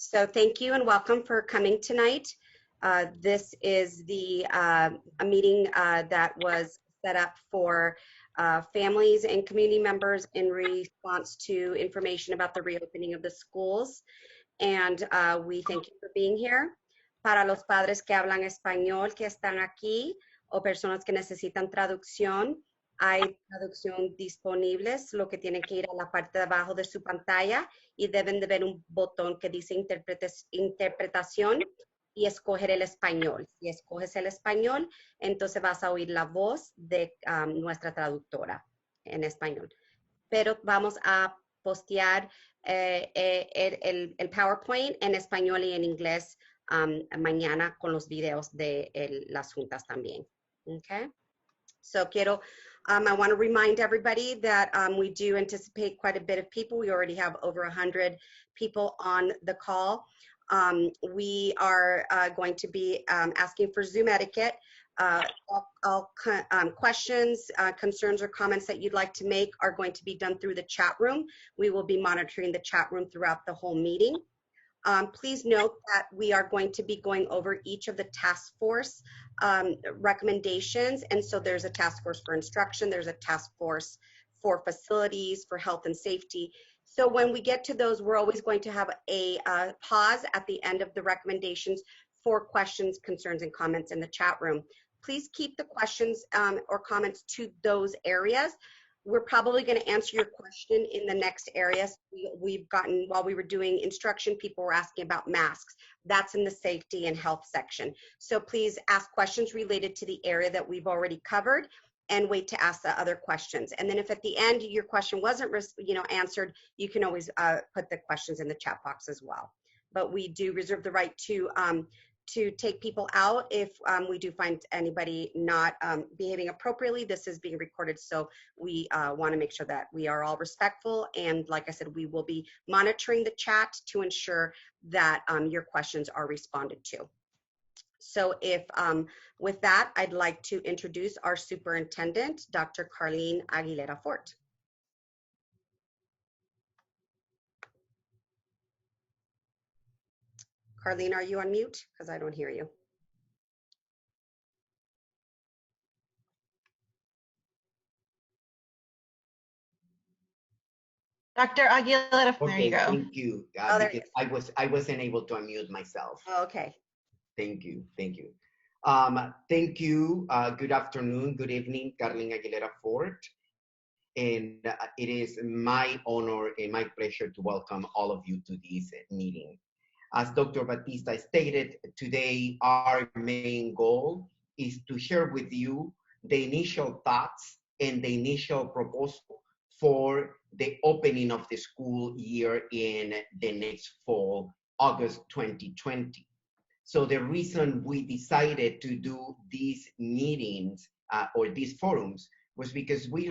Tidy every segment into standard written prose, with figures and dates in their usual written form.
So thank you and welcome for coming tonight. This is a meeting that was set up for families and community members in response to information about the reopening of the schools. And we thank you for being here. Para los padres que hablan español que están aquí o personas que necesitan traducción, hay traducción disponibles, lo que tienen que ir a la parte de abajo de su pantalla y deben de ver un botón que dice interpretación y escoger el español. Si escoges el español, entonces vas a oír la voz de nuestra traductora en español. Pero vamos a postear el PowerPoint en español y en inglés mañana con los videos de las juntas también. Okay. So I want to remind everybody that we do anticipate quite a bit of people. We already have over 100 people on the call. We are going to be asking for Zoom etiquette. All questions, concerns, or comments that you'd like to make are going to be done through the chat room. We will be monitoring the chat room throughout the whole meeting. Please note that we are going to be going over each of the task force recommendations. And so there's a task force for instruction, there's a task force for facilities, for health and safety. So when we get to those, we're always going to have a pause at the end of the recommendations for questions, concerns, and comments in the chat room. Please keep the questions or comments to those areas. We're probably going to answer your question in the next areas. We've gotten, while we were doing instruction, people were asking about masks. That's in the safety and health section. So please ask questions related to the area that we've already covered and wait to ask the other questions. And then if at the end your question wasn't answered, you can always put the questions in the chat box as well. But we do reserve the right to take people out if we do find anybody not behaving appropriately. This is being recorded, so we want to make sure that we are all respectful. And like I said, we will be monitoring the chat to ensure that your questions are responded to. So with that, I'd like to introduce our superintendent, Dr. Carlene Aguilera Fort. Carlene, are you on mute? Because I don't hear you. Dr. Aguilera, Okay, there you go. thank you. Because I wasn't able to unmute myself. Oh, okay. Thank you. Thank you. Thank you. Good afternoon, good evening, Carlene Aguilera Fort. And it is my honor and my pleasure to welcome all of you to this meeting. As Dr. Batista stated, today our main goal is to share with you the initial thoughts and the initial proposal for the opening of the school year in the next fall, August 2020. So the reason we decided to do these meetings or these forums was because we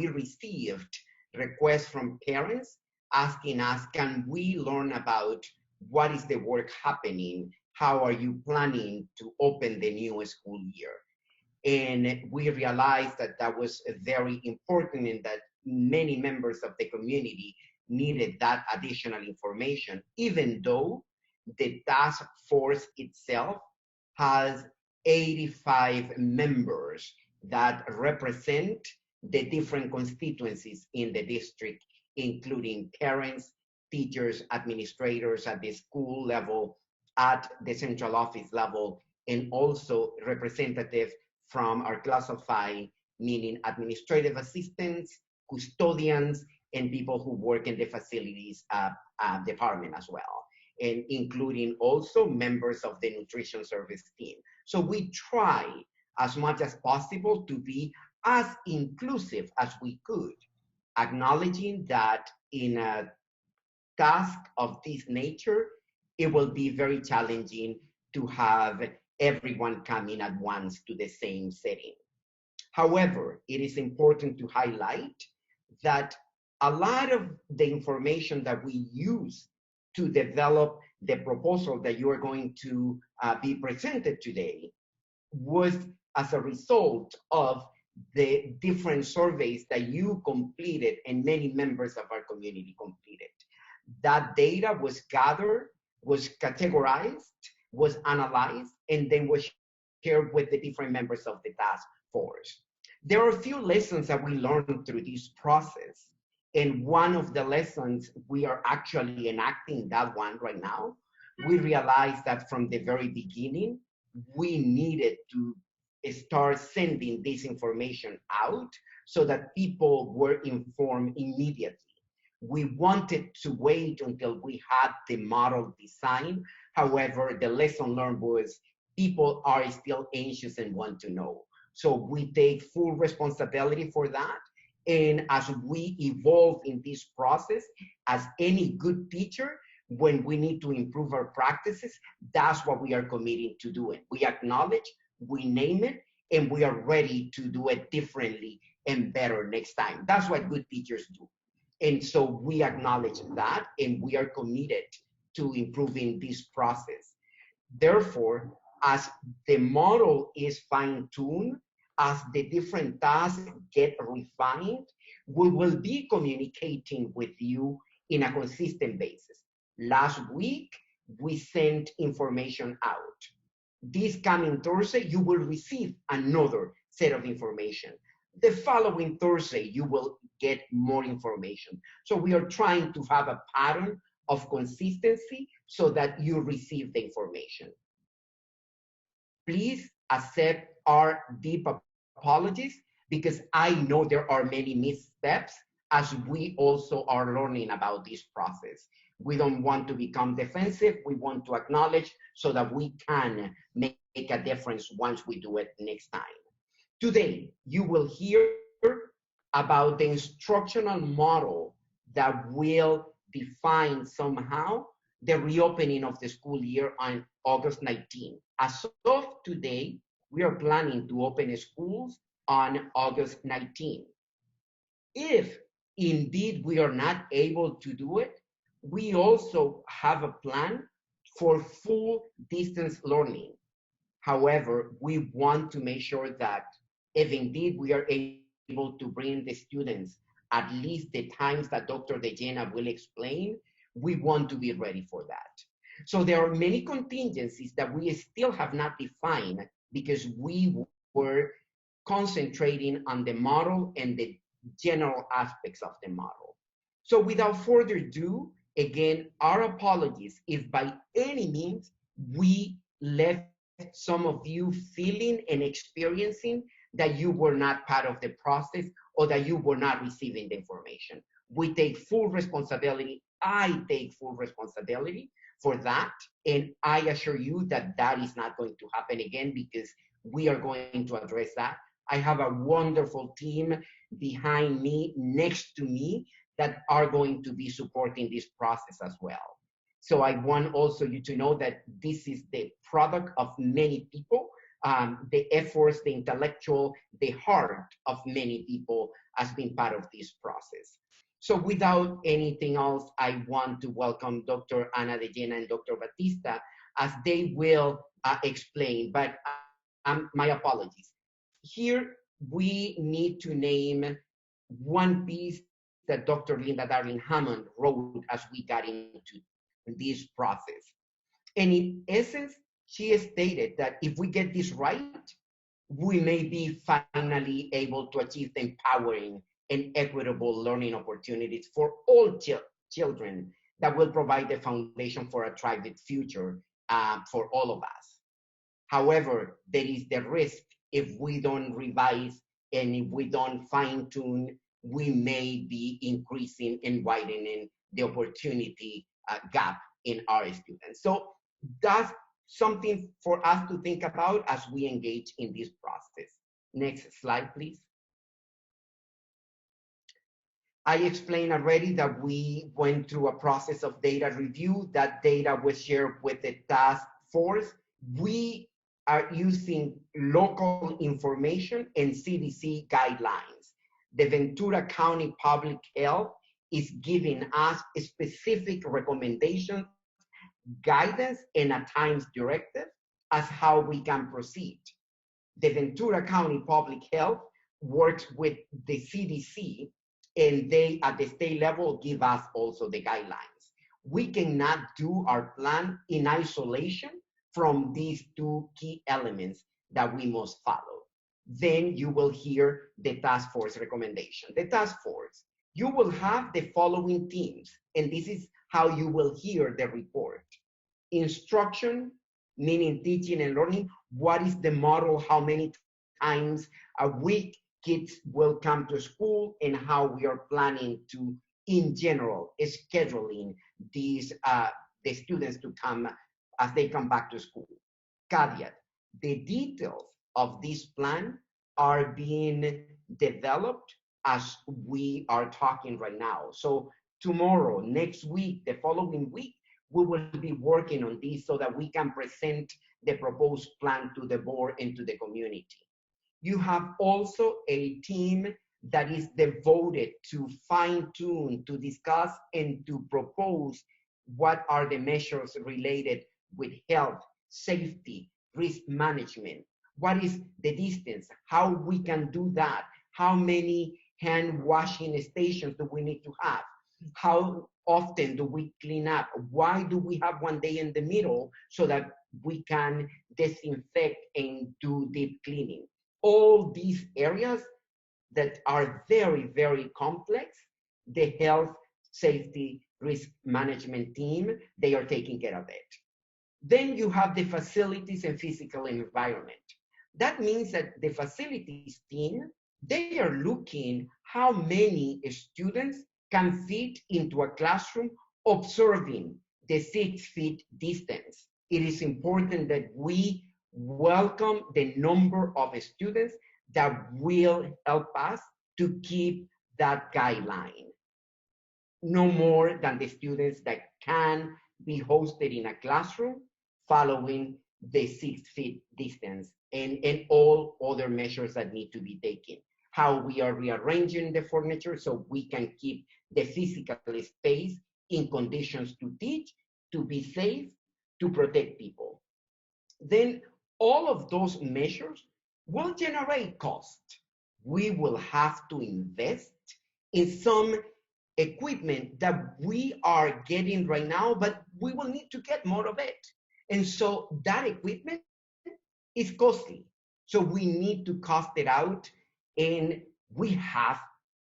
received requests from parents asking us, can we learn about what is the work happening? How are you planning to open the new school year? And we realized that that was very important and that many members of the community needed that additional information, even though the task force itself has 85 members that represent the different constituencies in the district, including parents, teachers, administrators at the school level, at the central office level, and also representatives from our class of 5, meaning administrative assistants, custodians, and people who work in the facilities department as well, and including also members of the nutrition service team. So we try as much as possible to be as inclusive as we could, acknowledging that in a task of this nature, it will be very challenging to have everyone coming at once to the same setting. However, it is important to highlight that a lot of the information that we use to develop the proposal that you are going to be presented today was as a result of the different surveys that you completed and many members of our community completed. That data was gathered was categorized, was analyzed, and then was shared with the different members of the task force. There are a few lessons that we learned through this process. And one of the lessons, we are actually enacting that one right now. We realized that from the very beginning, we needed to start sending this information out so that people were informed immediately. We wanted to wait until we had the model design. However, the lesson learned was people are still anxious and want to know. So we take full responsibility for that. And as we evolve in this process, as any good teacher, when we need to improve our practices, that's what we are committing to doing. We acknowledge, we name it, and we are ready to do it differently and better next time. That's what good teachers do. And so we acknowledge that, and we are committed to improving this process. Therefore, as the model is fine-tuned, as the different tasks get refined, we will be communicating with you in a consistent basis. Last week, we sent information out. This coming Thursday, you will receive another set of information. The following Thursday, you will get more information. So we are trying to have a pattern of consistency so that you receive the information. Please accept our deep apologies because I know there are many missteps as we also are learning about this process. We don't want to become defensive. We want to acknowledge so that we can make a difference once we do it next time. Today, you will hear about the instructional model that will define somehow the reopening of the school year on August 19. As of today, we are planning to open schools on August 19. If indeed we are not able to do it, we also have a plan for full distance learning. However, we want to make sure that if indeed we are able to bring the students at least the times that Dr. DeJena will explain, we want to be ready for that. So there are many contingencies that we still have not defined because we were concentrating on the model and the general aspects of the model. So without further ado, again, our apologies if by any means we left some of you feeling and experiencing that you were not part of the process or that you were not receiving the information. We take full responsibility. I take full responsibility for that. And I assure you that that is not going to happen again because we are going to address that. I have a wonderful team behind me, next to me, that are going to be supporting this process as well. So I want also you to know that this is the product of many people, the efforts, the intellectual, the heart of many people has been part of this process. So without anything else, I want to welcome Dr. Ana DeJena and Dr. Batista as they will explain, but my apologies. Here, we need to name one piece that Dr. Linda Darling Hammond wrote as we got into this process. And in essence, she stated that if we get this right, we may be finally able to achieve the empowering and equitable learning opportunities for all children that will provide the foundation for a thriving future for all of us. However, there is the risk if we don't revise and if we don't fine tune, we may be increasing and widening the opportunity gap in our students. So that's something for us to think about as we engage in this process. Next slide, please. I explained already that we went through a process of data review. That data was shared with the task force. We are using local information and CDC guidelines. The Ventura County Public Health is giving us specific recommendations, guidance, and at times directive as how we can proceed. The Ventura County Public Health works with the CDC, and they at the state level give us also the guidelines. We cannot do our plan in isolation from these two key elements that we must follow. Then you will hear the task force recommendation. The task force, you will have the following themes, and this is how you will hear the report. Instruction, meaning teaching and learning. What is the model? How many times a week kids will come to school, and how we are planning to, in general, scheduling these the students to come as they come back to school. Caveat, the details of this plan are being developed as we are talking right now. So tomorrow, next week, the following week, we will be working on this so that we can present the proposed plan to the board and to the community. You have also a team that is devoted to fine-tune, to discuss, and to propose what are the measures related with health, safety, risk management. What is the distance? How we can do that? How many hand washing stations do we need to have? How often do we clean up? Why do we have one day in the middle so that we can disinfect and do deep cleaning? All these areas that are very, very complex, the health, safety, risk management team, they are taking care of it. Then you have the facilities and physical environment. That means that the facilities team, they are looking how many students can fit into a classroom observing the 6 feet distance. It is important that we welcome the number of students that will help us to keep that guideline. No more than the students that can be hosted in a classroom following the 6 feet distance, and all other measures that need to be taken. How we are rearranging the furniture so we can keep the physical space in conditions to teach, to be safe, to protect people. Then all of those measures will generate cost. We will have to invest in some equipment that we are getting right now, but we will need to get more of it. And so that equipment is costly. So we need to cost it out, and we have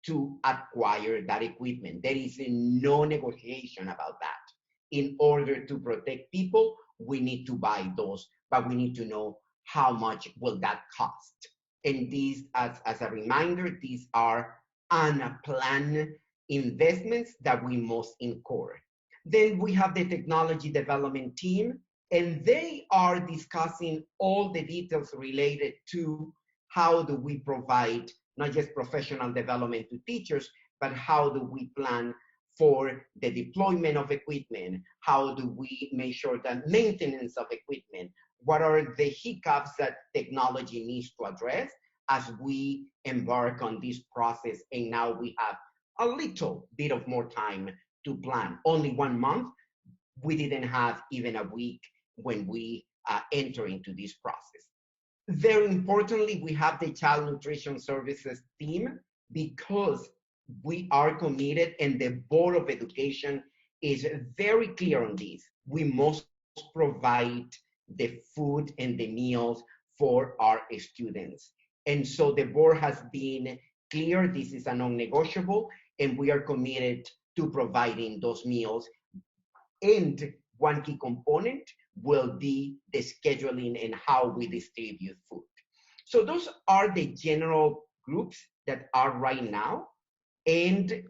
to acquire that equipment. There is no negotiation about that. In order to protect people, we need to buy those, but we need to know how much will that cost. And these, as a reminder, these are unplanned investments that we must incur. Then we have the technology development team, and they are discussing all the details related to how do we provide not just professional development to teachers, but how do we plan for the deployment of equipment? How do we make sure that maintenance of equipment? What are the hiccups that technology needs to address as we embark on this process? And now we have a little bit of more time to plan. Only 1 month. We didn't have even a week when we enter into this process. Very importantly, we have the child nutrition services team, because we are committed, and the Board of Education is very clear on this. We must provide the food and the meals for our students. And so the board has been clear, this is a non-negotiable, and we are committed to providing those meals. And one key component will be the scheduling and how we distribute food. So those are the general groups that are right now. And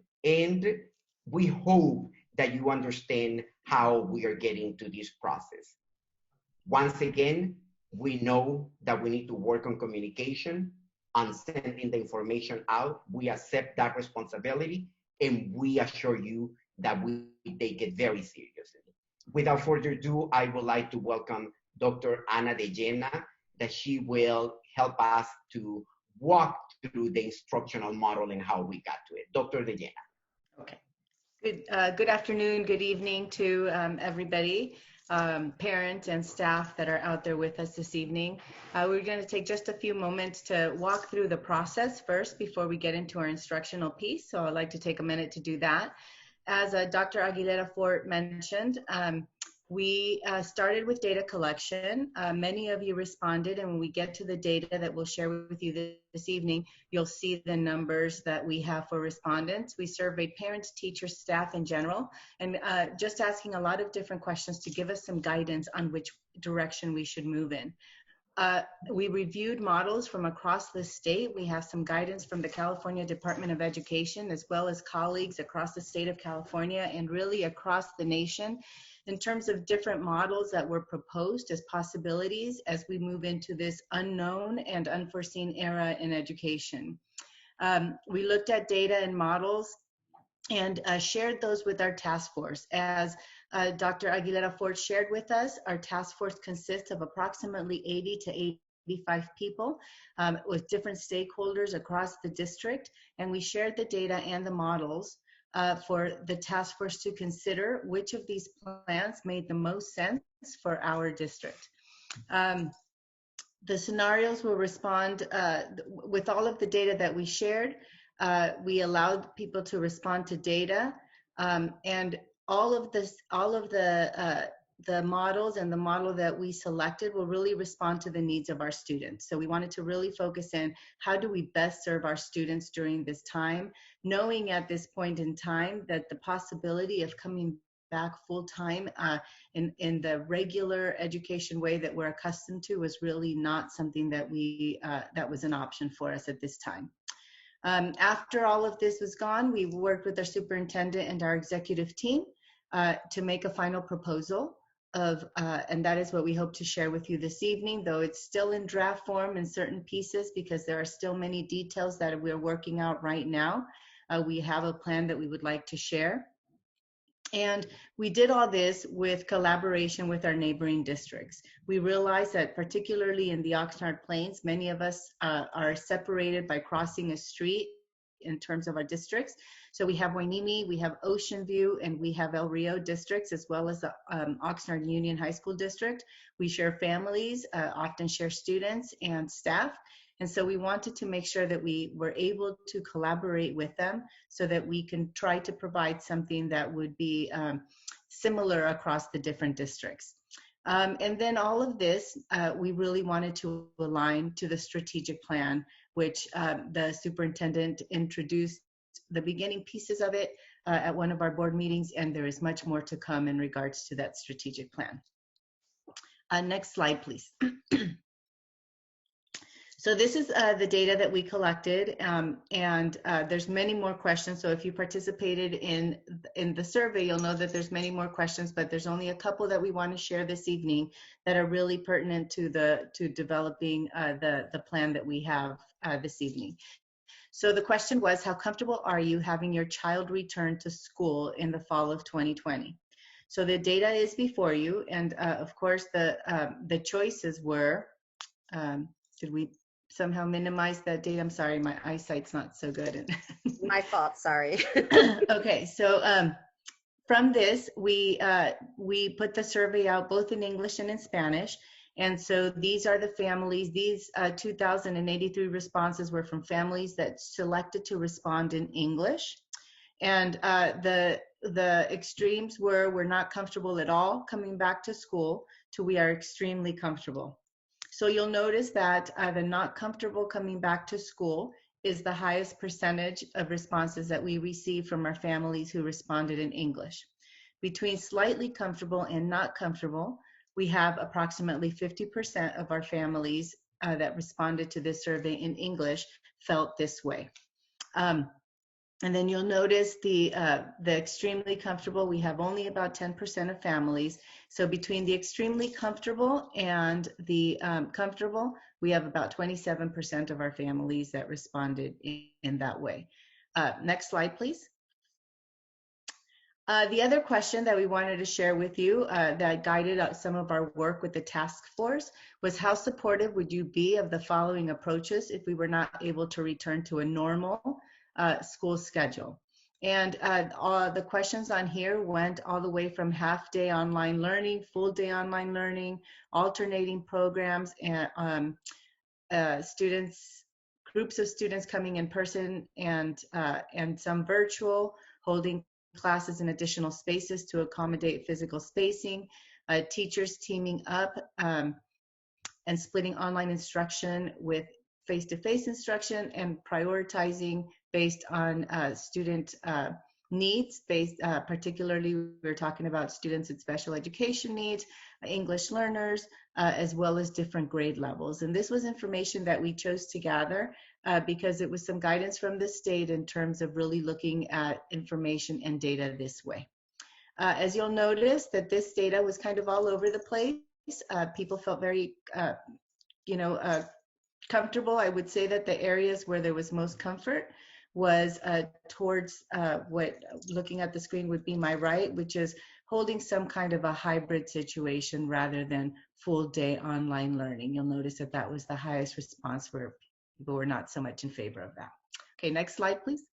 we hope that you understand how we are getting to this process. Once again, we know that we need to work on communication, on sending the information out. We accept that responsibility, and we assure you that we take it very seriously. Without further ado, I would like to welcome Dr. Ana de Llena, that she will help us to walk through the instructional model and how we got to it. Dr. de Llena. Okay. Good afternoon, good evening to everybody, parents and staff that are out there with us this evening. We're going to take just a few moments to walk through the process first before we get into our instructional piece. So I'd like to take a minute to do that. as Dr. Aguilera Fort mentioned, we started with data collection. Many of you responded, and when we get to the data that we'll share with you this evening, you'll see the numbers that we have for respondents. We surveyed parents, teachers, staff in general, and just asking a lot of different questions to give us some guidance on which direction we should move in. We reviewed models from across the state. We have some guidance from the California Department of Education, as well as colleagues across the state of California and really across the nation in terms of different models that were proposed as possibilities as we move into this unknown and unforeseen era in education. We looked at data and models and shared those with our task force. As Dr. Aguilera Fort shared with us, our task force consists of approximately 80 to 85 people with different stakeholders across the district, and we shared the data and the models for the task force to consider which of these plans made the most sense for our district. The scenarios will respond with all of the data that we shared. We allowed people to respond to data, and all of the models and the model that we selected will really respond to the needs of our students. So we wanted to really focus in how do we best serve our students during this time, knowing at this point in time that the possibility of coming back full-time in the regular education way that we're accustomed to was really not something that that was an option for us at this time. After all of this was gone, we worked with our superintendent and our executive team to make a final proposal and that is what we hope to share with you this evening, though it's still in draft form in certain pieces because there are still many details that we're working out right now. We have a plan that we would like to share. And we did all this with collaboration with our neighboring districts. We realized that particularly in the Oxnard Plains, many of us are separated by crossing a street in terms of our districts. So we have Hueneme, we have Ocean View, and we have El Rio districts, as well as the Oxnard Union High School District. We share families, often share students and staff. And so we wanted to make sure that we were able to collaborate with them so that we can try to provide something that would be similar across the different districts. And then all of this, we really wanted to align to the strategic plan, which the superintendent introduced the beginning pieces of it at one of our board meetings, and there is much more to come in regards to that strategic plan. Next slide, please. So this is the data that we collected, and there's many more questions. So if you participated in the survey, you'll know that there's many more questions, but there's only a couple that we want to share this evening that are really pertinent to developing the plan that we have this evening. So the question was, how comfortable are you having your child return to school in the fall of 2020? So the data is before you, and of course the choices were, did we somehow minimize that data? I'm sorry, my eyesight's not so good. My fault, sorry. Okay, so from this, we put the survey out both in English and in Spanish. And so these are the families, these 2,083 responses were from families that selected to respond in English. And the extremes were, we're not comfortable at all coming back to school, to we are extremely comfortable. So you'll notice that the not comfortable coming back to school is the highest percentage of responses that we receive from our families who responded in English. Between slightly comfortable and not comfortable, we have approximately 50% of our families that responded to this survey in English felt this way. And then you'll notice the extremely comfortable, we have only about 10% of families. So between the extremely comfortable and the comfortable, we have about 27% of our families that responded in that way. Next slide, please. The other question that we wanted to share with you that guided some of our work with the task force was, how supportive would you be of the following approaches if we were not able to return to a normal school schedule? And the questions on here went all the way from half-day online learning, full-day online learning, alternating programs, and groups of students coming in person and some virtual, holding classes in additional spaces to accommodate physical spacing, teachers teaming up and splitting online instruction with face-to-face instruction, and prioritizing based on student needs, particularly we're talking about students with special education needs, English learners, as well as different grade levels. And this was information that we chose to gather because it was some guidance from the state in terms of really looking at information and data this way. As you'll notice that this data was kind of all over the place. People felt very, comfortable. I would say that the areas where there was most comfort was towards what, looking at the screen, would be my right, which is holding some kind of a hybrid situation rather than full day online learning. You'll notice that that was the highest response, where people were not so much in favor of that. Okay, next slide, please.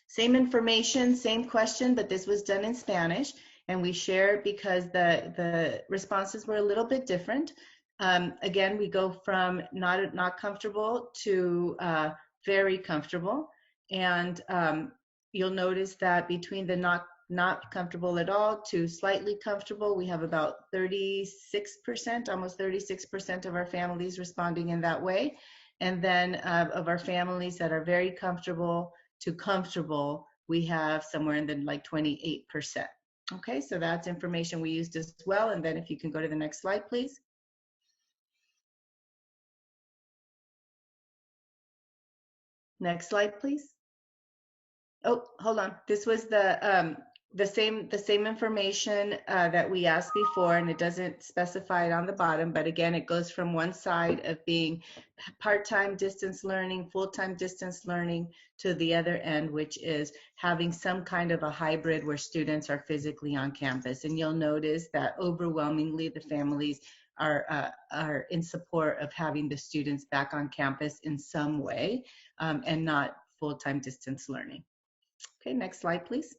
Same information, same question, but this was done in Spanish, and we share because the responses were a little bit different. Again, we go from not comfortable to very comfortable, and you'll notice that between the not comfortable at all to slightly comfortable, we have about 36%, almost 36% of our families responding in that way. And then of our families that are very comfortable to comfortable, we have somewhere in the like 28%. Okay, so that's information we used as well. And then if you can go to the next slide, please. Next slide, please. Oh, hold on. This was the same information that we asked before, and it doesn't specify it on the bottom, but again, it goes from one side of being part-time distance learning, full-time distance learning, to the other end, which is having some kind of a hybrid where students are physically on campus. And you'll notice that overwhelmingly the families are in support of having the students back on campus in some way, and not full-time distance learning. Okay, next slide, please.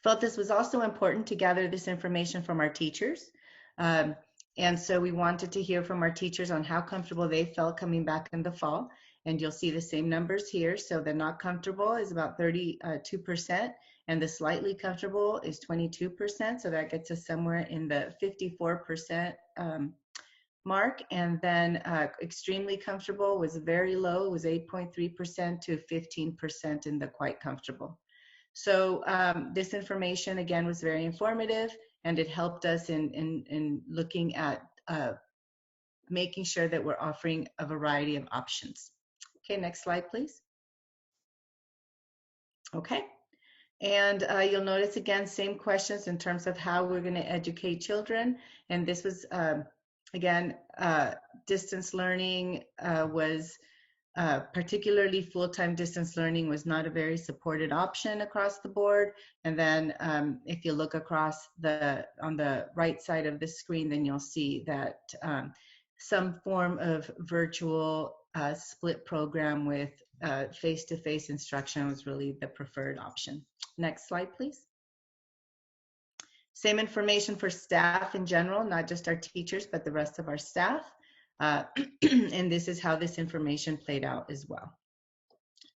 Felt this was also important to gather this information from our teachers. And so we wanted to hear from our teachers on how comfortable they felt coming back in the fall. And you'll see the same numbers here. So the not comfortable is about 32%, and the slightly comfortable is 22%. So that gets us somewhere in the 54% mark. And then extremely comfortable was very low. It was 8.3% to 15% in the quite comfortable. So this information, again, was very informative, and it helped us in looking at making sure that we're offering a variety of options. Okay, next slide, please. Okay, and you'll notice, again, same questions in terms of how we're going to educate children. And this was, again, distance learning was particularly full-time distance learning was not a very supported option across the board. And then if you look across on the right side of the screen, then you'll see that some form of virtual split program with face-to-face instruction was really the preferred option. Next slide, please. Same information for staff in general, not just our teachers, but the rest of our staff. And this is how this information played out as well.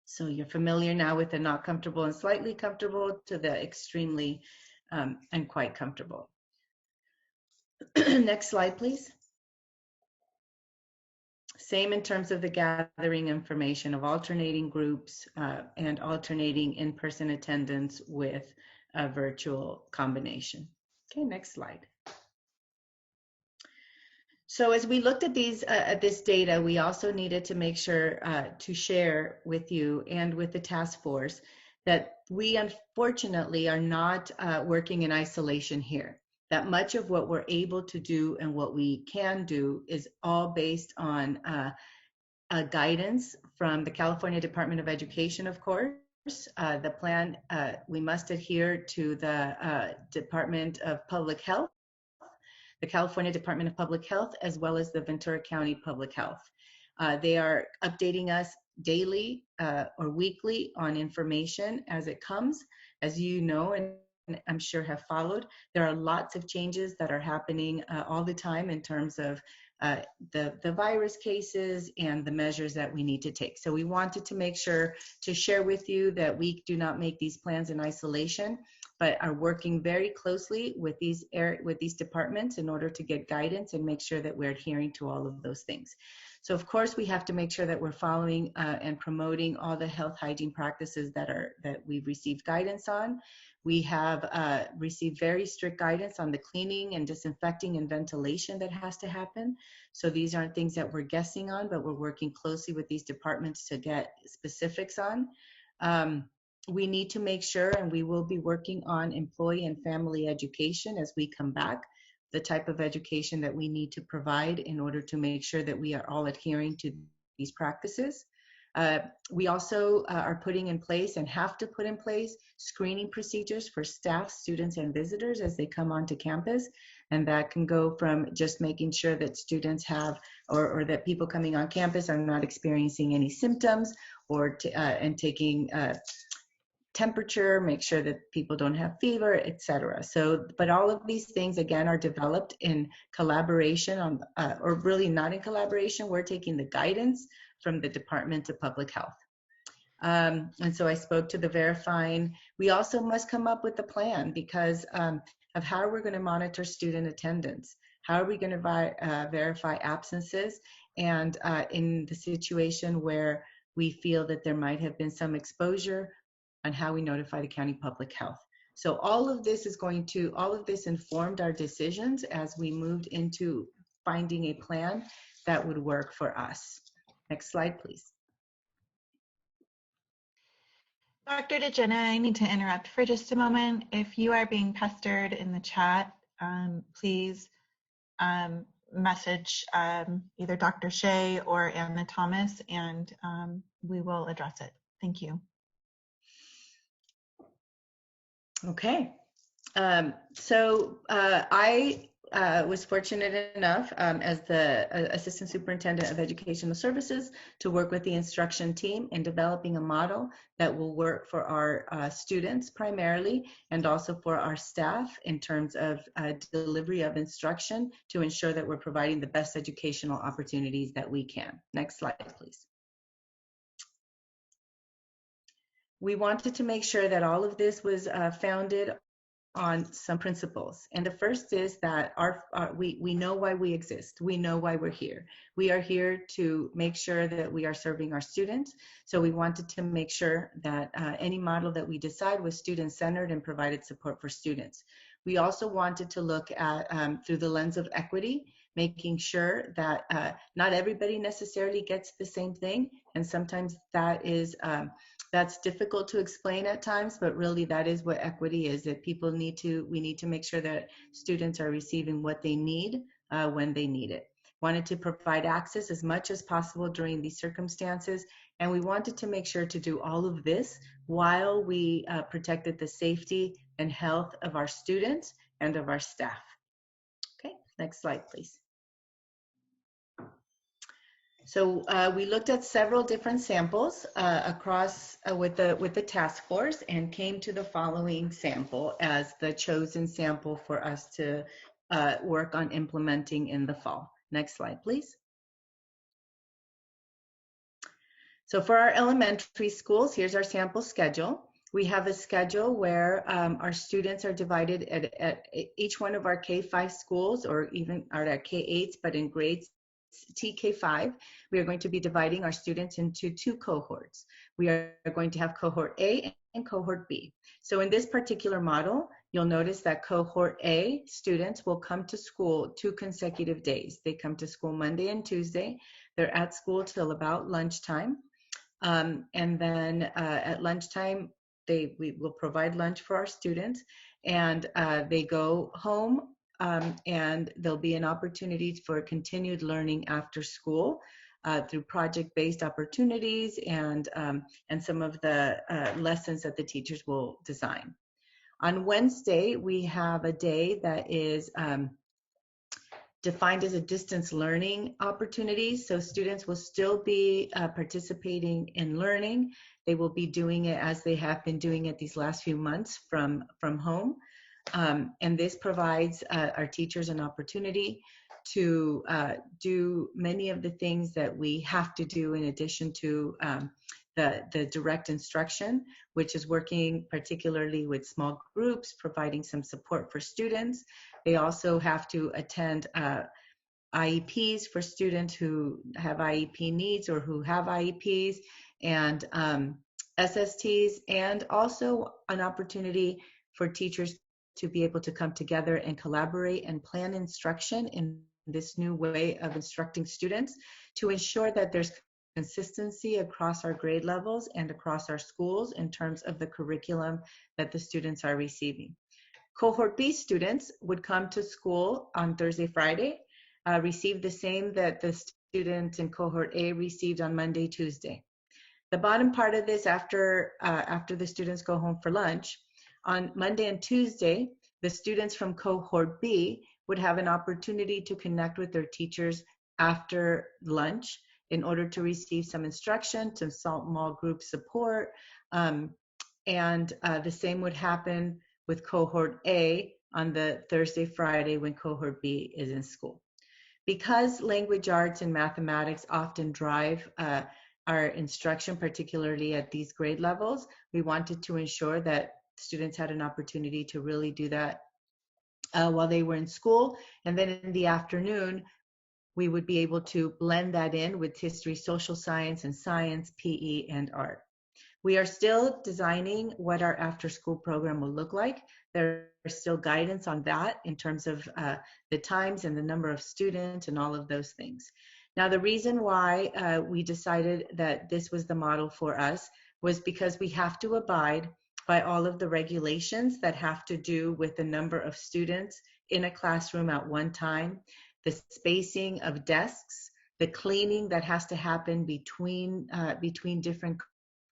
So you're familiar now with the not comfortable and slightly comfortable to the extremely and quite comfortable. Next slide, please. Same in terms of the gathering information of alternating groups and alternating in-person attendance with a virtual combination. Okay, next slide. So as we looked at this data, we also needed to make sure to share with you and with the task force that we unfortunately are not working in isolation here. That much of what we're able to do and what we can do is all based on guidance from the California Department of Education, of course. The plan, we must adhere to the Department of Public Health, the California Department of Public Health, as well as the Ventura County Public Health. They are updating us daily or weekly on information as it comes. As you know, and I'm sure have followed, there are lots of changes that are happening all the time in terms of the virus cases and the measures that we need to take. So we wanted to make sure to share with you that we do not make these plans in isolation, but are working very closely with these departments in order to get guidance and make sure that we're adhering to all of those things. So of course we have to make sure that we're following and promoting all the health hygiene practices that we've received guidance on. We have received very strict guidance on the cleaning and disinfecting and ventilation that has to happen. So these aren't things that we're guessing on, but we're working closely with these departments to get specifics on. We need to make sure, and we will be working on employee and family education as we come back, the type of education that we need to provide in order to make sure that we are all adhering to these practices. We also are putting in place and have to put in place screening procedures for staff, students, and visitors as they come onto campus. And that can go from just making sure that students have, or that people coming on campus are not experiencing any symptoms, or and taking temperature, make sure that people don't have fever, etc. So, but all of these things again are developed in collaboration or really not in collaboration. We're taking the guidance from the Department of Public Health. And so I spoke to the verifying. We also must come up with a plan because of how we're going to monitor student attendance. How are we going to verify absences? And in the situation where we feel that there might have been some exposure, on how we notify the county public health. So all of this informed our decisions as we moved into finding a plan that would work for us. Next slide, please. Dr. DeJenna, I need to interrupt for just a moment. If you are being pestered in the chat, please message either Dr. Shea or Anna Thomas, and we will address it. Thank you. Okay, so I was fortunate enough as the Assistant Superintendent of Educational Services to work with the instruction team in developing a model that will work for our students primarily and also for our staff in terms of delivery of instruction to ensure that we're providing the best educational opportunities that we can. Next slide, please. We wanted to make sure that all of this was founded on some principles. And the first is that we know why we exist. We know why we're here. We are here to make sure that we are serving our students. So we wanted to make sure that any model that we decide was student-centered and provided support for students. We also wanted to look at through the lens of equity, making sure that not everybody necessarily gets the same thing. And sometimes that is that's difficult to explain at times, but really that is what equity is, that we need to make sure that students are receiving what they need when they need it. Wanted to provide access as much as possible during these circumstances, and we wanted to make sure to do all of this while we protected the safety and health of our students and of our staff. Okay, next slide, please. So we looked at several different samples across with the task force and came to the following sample as the chosen sample for us to work on implementing in the fall. Next slide, please. So for our elementary schools, here's our sample schedule. We have a schedule where our students are divided at each one of our K-5 schools, or even our K-8s, but in grades TK5, we are going to be dividing our students into two cohorts. We are going to have cohort A and cohort B. So in this particular model, you'll notice that cohort A students will come to school 2 consecutive days. They come to school Monday and Tuesday. They're at school till about lunchtime. And then at lunchtime, we will provide lunch for our students, and they go home. And there'll be an opportunity for continued learning after school through project-based opportunities and some of the lessons that the teachers will design. On Wednesday, we have a day that is defined as a distance learning opportunity. So students will still be participating in learning. They will be doing it as they have been doing it these last few months from home. And this provides our teachers an opportunity to do many of the things that we have to do in addition to the direct instruction, which is working particularly with small groups, providing some support for students. They also have to attend IEPs for students who have IEP needs or who have IEPs, and SSTs, and also an opportunity for teachers to be able to come together and collaborate and plan instruction in this new way of instructing students to ensure that there's consistency across our grade levels and across our schools in terms of the curriculum that the students are receiving. Cohort B students would come to school on Thursday, Friday, receive the same that the students in Cohort A received on Monday, Tuesday. The bottom part of this, after the students go home for lunch, on Monday and Tuesday, the students from Cohort B would have an opportunity to connect with their teachers after lunch in order to receive some instruction, some small group support, and the same would happen with Cohort A on the Thursday, Friday when Cohort B is in school. Because language arts and mathematics often drive our instruction, particularly at these grade levels, we wanted to ensure that students had an opportunity to really do that while they were in school. And then in the afternoon, we would be able to blend that in with history, social science, and science, PE, and art. We are still designing what our after-school program will look like. There's still guidance on that in terms of the times and the number of students and all of those things. Now, the reason why we decided that this was the model for us was because we have to abide by all of the regulations that have to do with the number of students in a classroom at one time, the spacing of desks, the cleaning that has to happen between different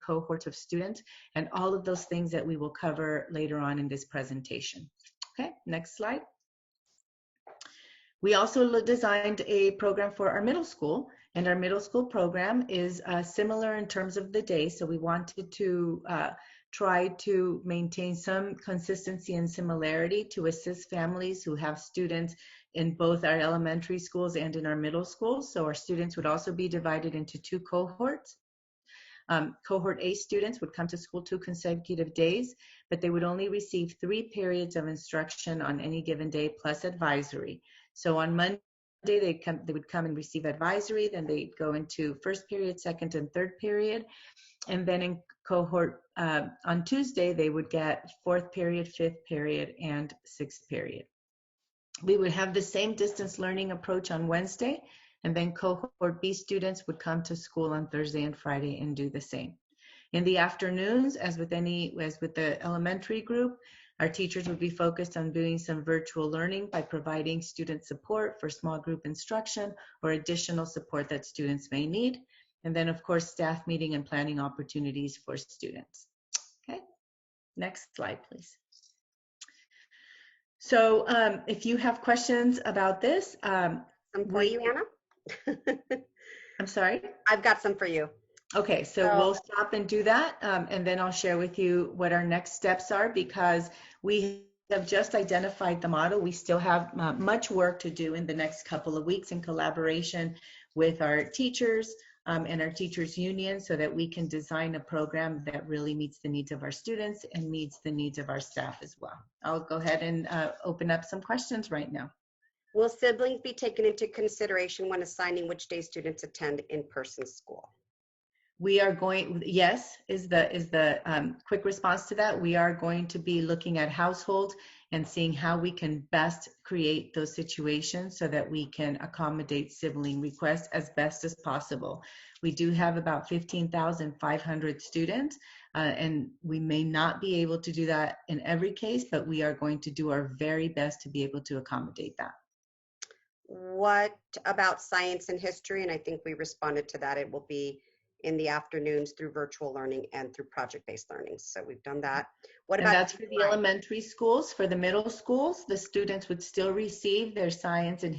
cohorts of students, and all of those things that we will cover later on in this presentation. Okay, next slide. We also designed a program for our middle school, and our middle school program is similar in terms of the day. So we wanted to try to maintain some consistency and similarity to assist families who have students in both our elementary schools and in our middle schools. So our students would also be divided into two cohorts. Cohort A students would come to school 2 consecutive days, but they would only receive 3 periods of instruction on any given day plus advisory. So on Monday, they would come and receive advisory, then they'd go into first period, second and third period. And then in cohort on Tuesday, they would get 4th period, 5th period, and 6th period. We would have the same distance learning approach on Wednesday, and then cohort B students would come to school on Thursday and Friday and do the same. In the afternoons, as with the elementary group, our teachers would be focused on doing some virtual learning by providing student support for small group instruction or additional support that students may need. And then, of course, staff meeting and planning opportunities for students. Okay, next slide, please. So if you have questions about this. Some for you, Anna? I'm sorry? I've got some for you. Okay, so we'll stop and do that, and then I'll share with you what our next steps are, because we have just identified the model. We still have much work to do in the next couple of weeks in collaboration with our teachers and our teachers union, so that we can design a program that really meets the needs of our students and meets the needs of our staff as well. I'll go ahead and open up some questions right now. Will siblings be taken into consideration when assigning which day students attend in-person school? We are going, yes, is the quick response to that. We are going to be looking at households and seeing how we can best create those situations so that we can accommodate sibling requests as best as possible. We do have about 15,500 students, and we may not be able to do that in every case, but we are going to do our very best to be able to accommodate that. What about science and history? And I think we responded to that. It will be in the afternoons through virtual learning and through project-based learning. So we've done that. What about that's for the elementary schools? For the middle schools, the students would still receive their science and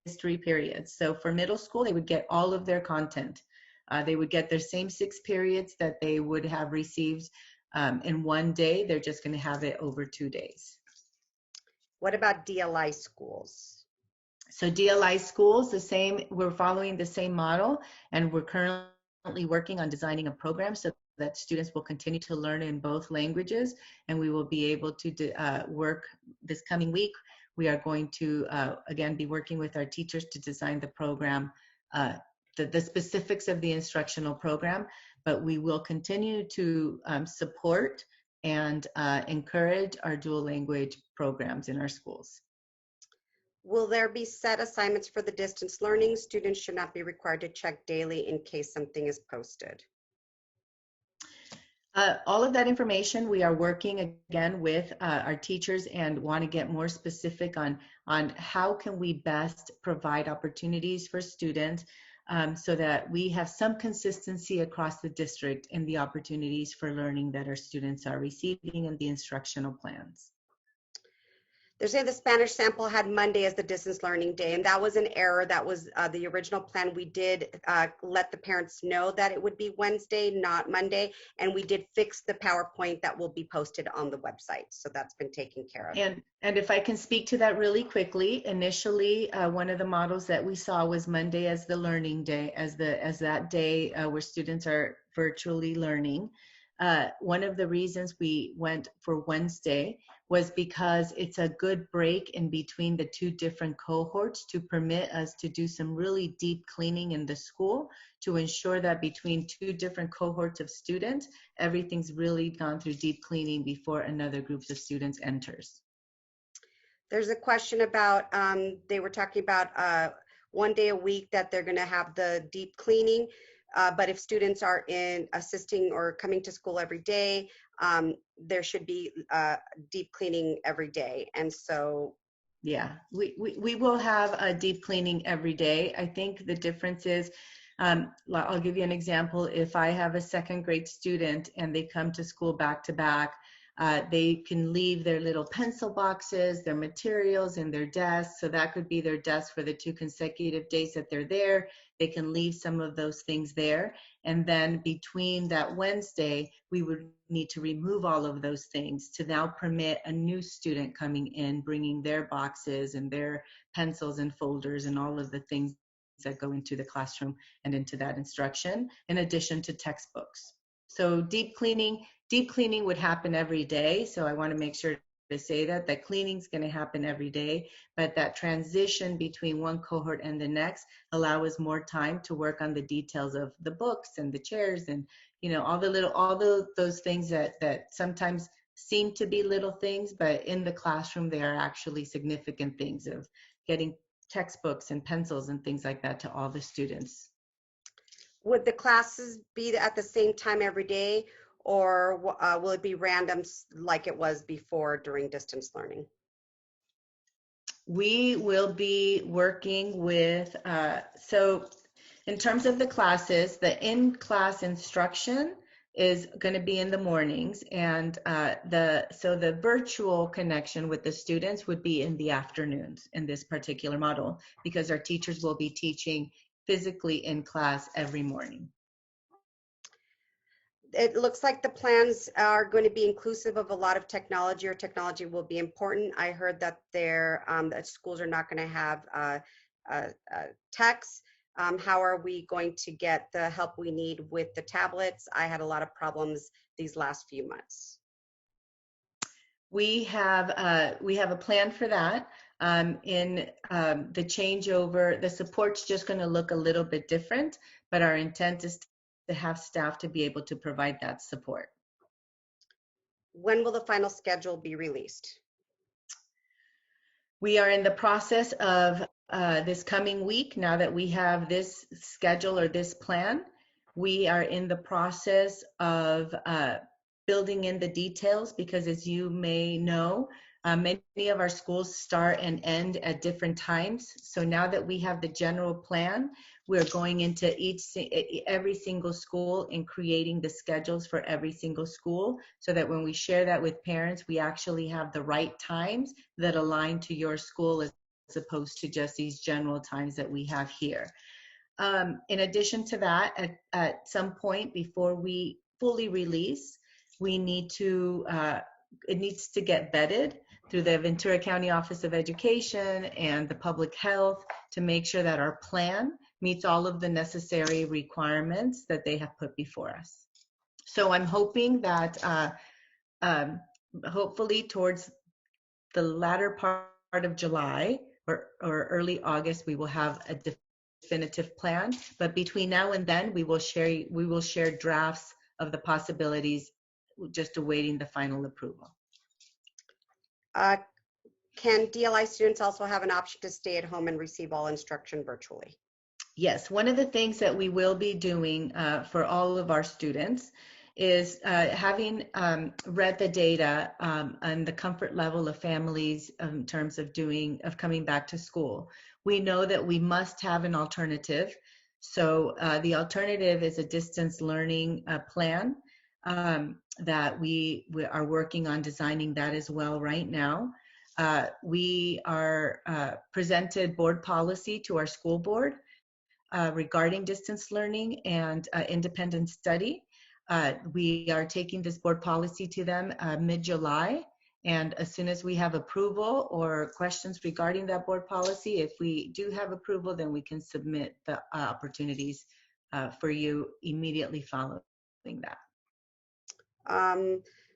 history periods. So for middle school, they would get all of their content. They would get their same 6 periods that they would have received in one day. They're just going to have it over 2 days. What about DLI schools? So DLI schools, the same, we're following the same model, and we're currently working on designing a program so that students will continue to learn in both languages, and we will be able to work this coming week. We are going to, again, be working with our teachers to design the program, the specifics of the instructional program, but we will continue to support and encourage our dual language programs in our schools. Will there be set assignments for the distance learning? Students should not be required to check daily in case something is posted. All of that information, we are working again with our teachers and want to get more specific on how can we best provide opportunities for students so that we have some consistency across the district in the opportunities for learning that our students are receiving in the instructional plans. They're saying the Spanish sample had Monday as the distance learning day, and that was an error. That was the original plan. We did let the parents know that it would be Wednesday, not Monday, and we did fix the PowerPoint that will be posted on the website. So that's been taken care of. And if I can speak to that really quickly, initially one of the models that we saw was Monday as the learning day, as that day where students are virtually learning. One of the reasons we went for Wednesday was because it's a good break in between the two different cohorts to permit us to do some really deep cleaning in the school to ensure that between two different cohorts of students, everything's really gone through deep cleaning before another group of students enters. There's a question about, they were talking about 1 day a week that they're gonna have the deep cleaning. But if students are assisting or coming to school every day, there should be deep cleaning every day. And so, yeah, we will have a deep cleaning every day. I think the difference is, I'll give you an example. If I have a second grade student and they come to school back to back, they can leave their little pencil boxes, their materials in their desks. So that could be their desk for the 2 consecutive days that they're there. They can leave some of those things there. And then between that Wednesday, we would need to remove all of those things to now permit a new student coming in, bringing their boxes and their pencils and folders and all of the things that go into the classroom and into that instruction, in addition to textbooks. So deep cleaning would happen every day. So I want to make sure to say that cleaning is going to happen every day, but that transition between one cohort and the next allow us more time to work on the details of the books and the chairs and, you know, all those things that sometimes seem to be little things, but in the classroom they are actually significant things of getting textbooks and pencils and things like that to all the students. would the classes be at the same time every day, or will it be random like it was before during distance learning? We will be working with, so in terms of the classes, the in-class instruction is going to be in the mornings, and the virtual connection with the students would be in the afternoons in this particular model, because our teachers will be teaching physically in class every morning. It looks like the plans are going to be inclusive of a lot of technology, or technology will be important. I heard that that schools are not going to have techs. How are we going to get the help we need with the tablets? I had a lot of problems these last few months. We have a plan for that. In the changeover, the support's just going to look a little bit different, but our intent is to have staff to be able to provide that support. When will the final schedule be released? We are in the process of this coming week. Now that we have this schedule or this plan, we are in the process of building in the details, because as you may know, many of our schools start and end at different times. So now that we have the general plan, we're going into every single school and creating the schedules for every single school, so that when we share that with parents, we actually have the right times that align to your school, as opposed to just these general times that we have here. In addition to that, at some point before we fully release, we need to, it needs to get vetted through the Ventura County Office of Education and the Public Health to make sure that our plan meets all of the necessary requirements that they have put before us. So I'm hoping that hopefully towards the latter part of July or early August, we will have a definitive plan. But between now and then, we will share drafts of the possibilities, just awaiting the final approval. Can DLI students also have an option to stay at home and receive all instruction virtually? Yes, one of the things that we will be doing for all of our students is having read the data and the comfort level of families in terms of coming back to school. We know that we must have an alternative. So the alternative is a distance learning plan that we are working on designing that as well right now. We are presented board policy to our school board regarding distance learning and independent study. We are taking this board policy to them mid-July, and as soon as we have approval or questions regarding that board policy, if we do have approval, then we can submit the opportunities for you immediately following that.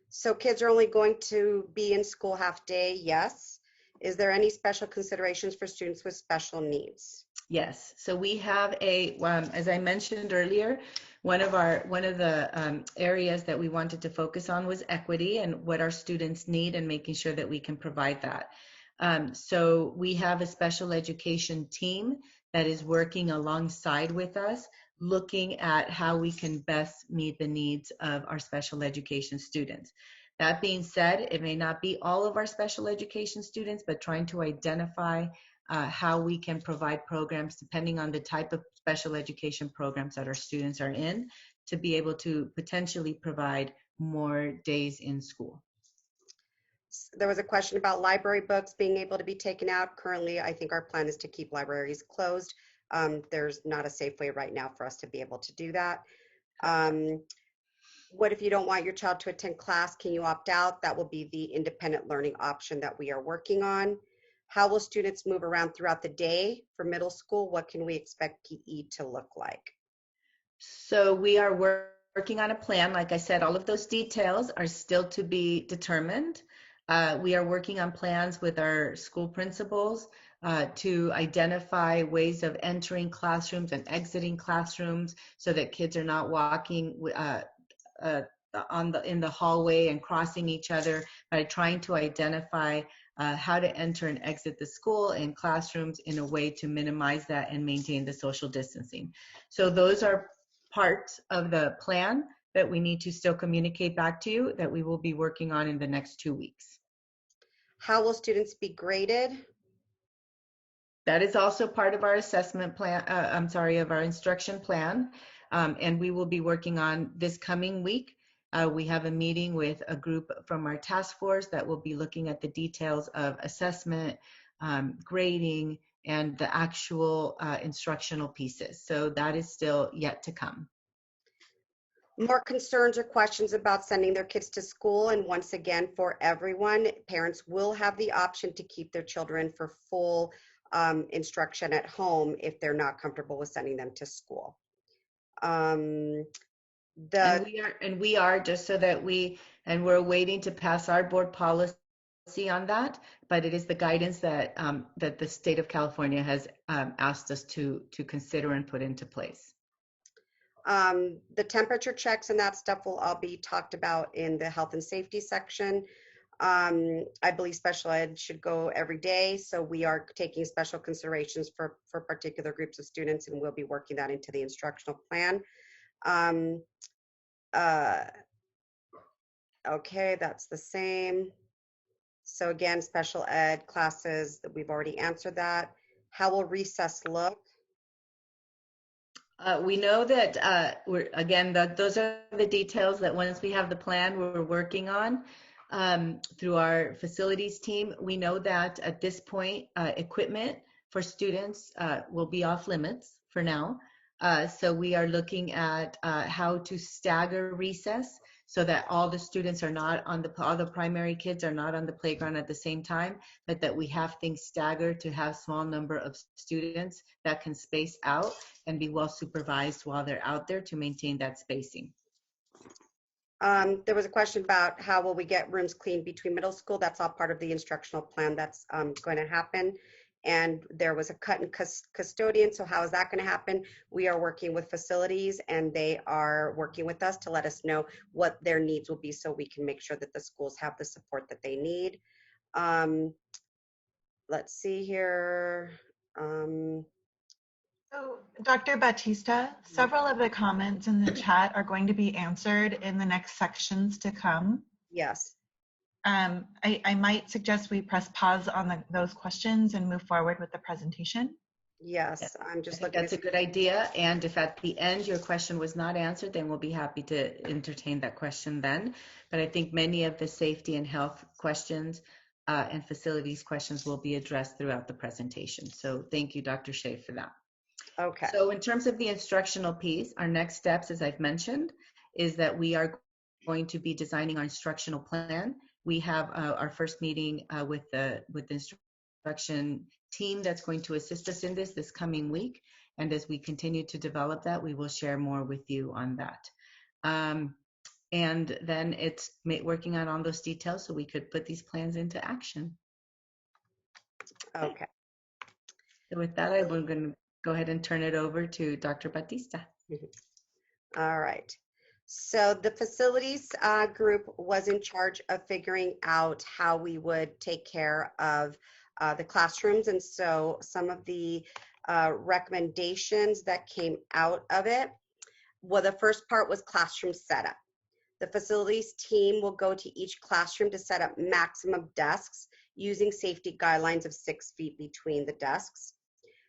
So kids are only going to be in school half day, yes. Is there any special considerations for students with special needs? Yes, so we have as I mentioned earlier, one of the areas that we wanted to focus on was equity and what our students need and making sure that we can provide that. So we have a special education team that is working alongside with us, looking at how we can best meet the needs of our special education students. That being said, it may not be all of our special education students, but trying to identify how we can provide programs depending on the type of special education programs that our students are in to be able to potentially provide more days in school. There was a question about library books being able to be taken out. Currently, I think our plan is to keep libraries closed. There's not a safe way right now for us to be able to do that. What if you don't want your child to attend class? Can you opt out? That will be the independent learning option that we are working on. How will students move around throughout the day for middle school? What can we expect PE to look like? So we are working on a plan. Like I said, all of those details are still to be determined. We are working on plans with our school principals to identify ways of entering classrooms and exiting classrooms so that kids are not walking in the hallway and crossing each other, by trying to identify how to enter and exit the school and classrooms in a way to minimize that and maintain the social distancing. So those are parts of the plan that we need to still communicate back to you that we will be working on in the next 2 weeks. How will students be graded? That is also part of our assessment plan, of our instruction plan. And we will be working on this coming week. We have a meeting with a group from our task force that will be looking at the details of assessment, grading, and the actual instructional pieces. So that is still yet to come. More concerns or questions about sending their kids to school? And once again, for everyone, parents will have the option to keep their children for full instruction at home if they're not comfortable with sending them to school. And we are just so that we're waiting to pass our board policy on that, but it is the guidance that that the state of California has asked us to consider and put into place. The temperature checks and that stuff will all be talked about in the health and safety section. I believe special ed should go every day, so we are taking special considerations for particular groups of students, and we'll be working that into the instructional plan. Okay, that's the same. So again, special ed classes, we've already answered that. How will recess look? We know that those are the details that once we have the plan we're working on through our facilities team. We know that at this point, equipment for students will be off limits for now. So we are looking at how to stagger recess so that all the students are not on all the primary kids are not on the playground at the same time, but that we have things staggered to have small number of students that can space out and be well supervised while they're out there to maintain that spacing. There was a question about how will we get rooms cleaned between middle school. That's all part of the instructional plan that's going to happen. And there was a cut in custodian. So how is that going to happen? We are working with facilities and they are working with us to let us know what their needs will be so we can make sure that the schools have the support that they need. Let's see here. So, Dr. Batista, several of the comments in the chat are going to be answered in the next sections to come. Yes. I might suggest we press pause on those questions and move forward with the presentation. Yes, I'm just looking. That's a good idea. And if at the end your question was not answered, then we'll be happy to entertain that question then. But I think many of the safety and health questions and facilities questions will be addressed throughout the presentation. So thank you, Dr. Shea, for that. Okay. So in terms of the instructional piece, our next steps, as I've mentioned, is that we are going to be designing our instructional plan. We have our first meeting with the instruction team that's going to assist us in this coming week. And as we continue to develop that, we will share more with you on that. And then it's working out on those details so we could put these plans into action. Okay. So with that, I'm going to go ahead and turn it over to Dr. Batista. All right. So the facilities group was in charge of figuring out how we would take care of the classrooms. And so some of the recommendations that came out of it, well, the first part was classroom setup. The facilities team will go to each classroom to set up maximum desks using safety guidelines of 6 feet between the desks.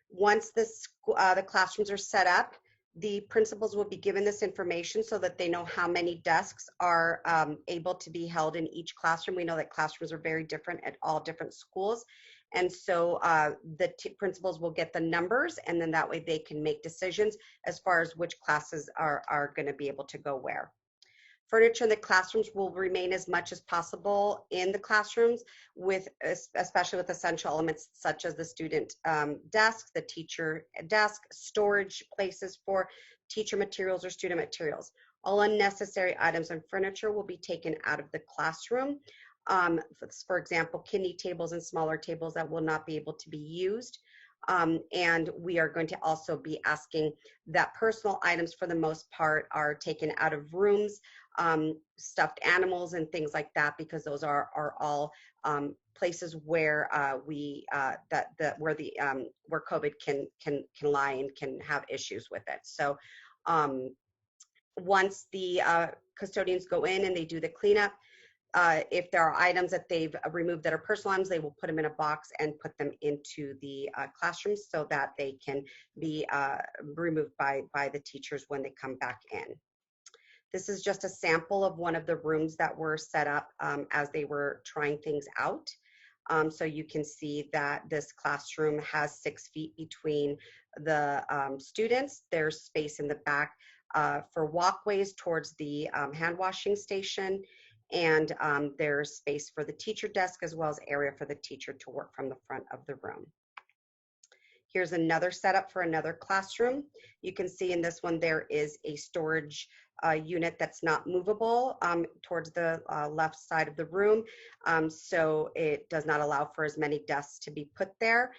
Once the classrooms are set up, the principals will be given this information so that they know how many desks are able to be held in each classroom. We know that classrooms are very different at all different schools. And so the principals will get the numbers, and then that way they can make decisions as far as which classes are going to be able to go where. Furniture in the classrooms will remain as much as possible in the classrooms, especially with essential elements such as the student desk, the teacher desk, storage places for teacher materials or student materials. All unnecessary items and furniture will be taken out of the classroom. For example, kidney tables and smaller tables that will not be able to be used. And we are going to also be asking that personal items for the most part are taken out of rooms, stuffed animals and things like that, because those are all places where where COVID can lie and can have issues with it. So once the custodians go in and they do the cleanup, if there are items that they've removed that are personal items, they will put them in a box and put them into the classrooms so that they can be removed by the teachers when they come back in. This is just a sample of one of the rooms that were set up as they were trying things out. So you can see that this classroom has 6 feet between the students. There's space in the back for walkways towards the hand washing station. And there's space for the teacher desk as well as area for the teacher to work from the front of the room. Here's another setup for another classroom. You can see in this one there is a storage unit that's not movable towards the left side of the room. So it does not allow for as many desks to be put there,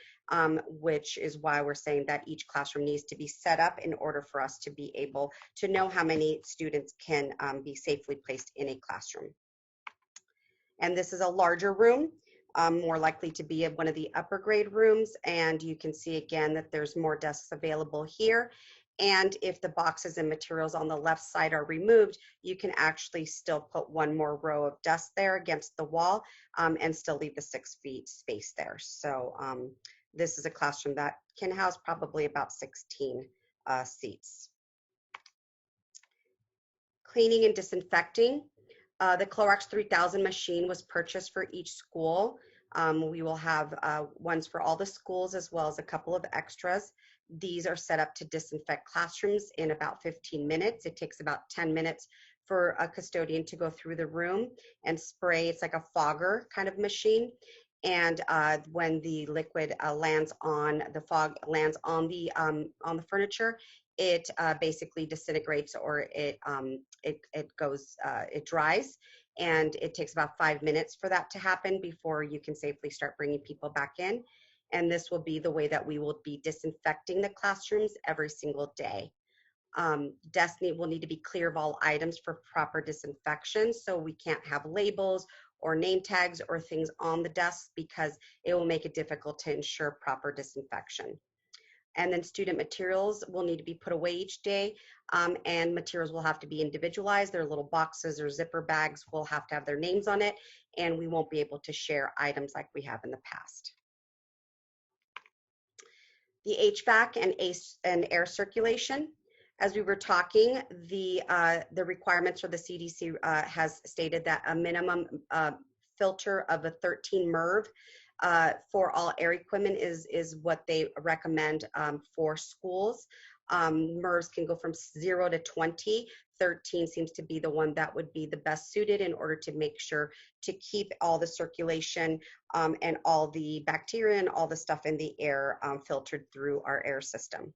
which is why we're saying that each classroom needs to be set up in order for us to be able to know how many students can be safely placed in a classroom. And this is a larger room, more likely to be one of the upper grade rooms. And you can see again that there's more desks available here. And if the boxes and materials on the left side are removed, you can actually still put one more row of desks there against the wall and still leave the 6 feet space there. So this is a classroom that can house probably about 16 seats. Cleaning and disinfecting. The Clorox 3000 machine was purchased for each school. We will have ones for all the schools as well as a couple of extras. These are set up to disinfect classrooms in about 15 minutes. It takes about 10 minutes for a custodian to go through the room and spray. It's like a fogger kind of machine. And when the liquid lands on the furniture, it basically disintegrates, or it dries, and it takes about 5 minutes for that to happen before you can safely start bringing people back in. And this will be the way that we will be disinfecting the classrooms every single day. Desks will need to be clear of all items for proper disinfection, so we can't have labels or name tags or things on the desks because it will make it difficult to ensure proper disinfection. And then student materials will need to be put away each day, and materials will have to be individualized. Their little boxes or zipper bags will have to have their names on it, and we won't be able to share items like we have in the past. The HVAC and air circulation. As we were talking, the requirements for the CDC has stated that a minimum filter of a 13 MERV for all air equipment is what they recommend for schools. MERVs can go from 0 to 20. 13 seems to be the one that would be the best suited in order to make sure to keep all the circulation and all the bacteria and all the stuff in the air filtered through our air system.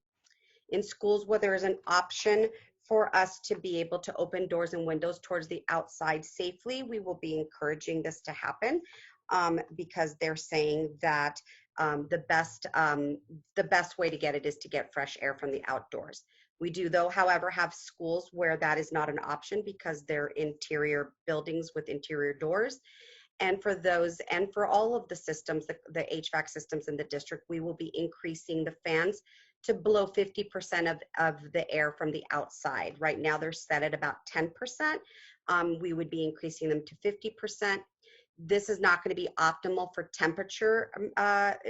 In schools where there is an option for us to be able to open doors and windows towards the outside safely, we will be encouraging this to happen because they're saying that the best way to get it is to get fresh air from the outdoors. We do, though, however, have schools where that is not an option because they're interior buildings with interior doors. And for those, and for all of the systems, the HVAC systems in the district, we will be increasing the fans to below 50% of the air from the outside. Right now, they're set at about 10%. We would be increasing them to 50%. This is not going to be optimal for temperature,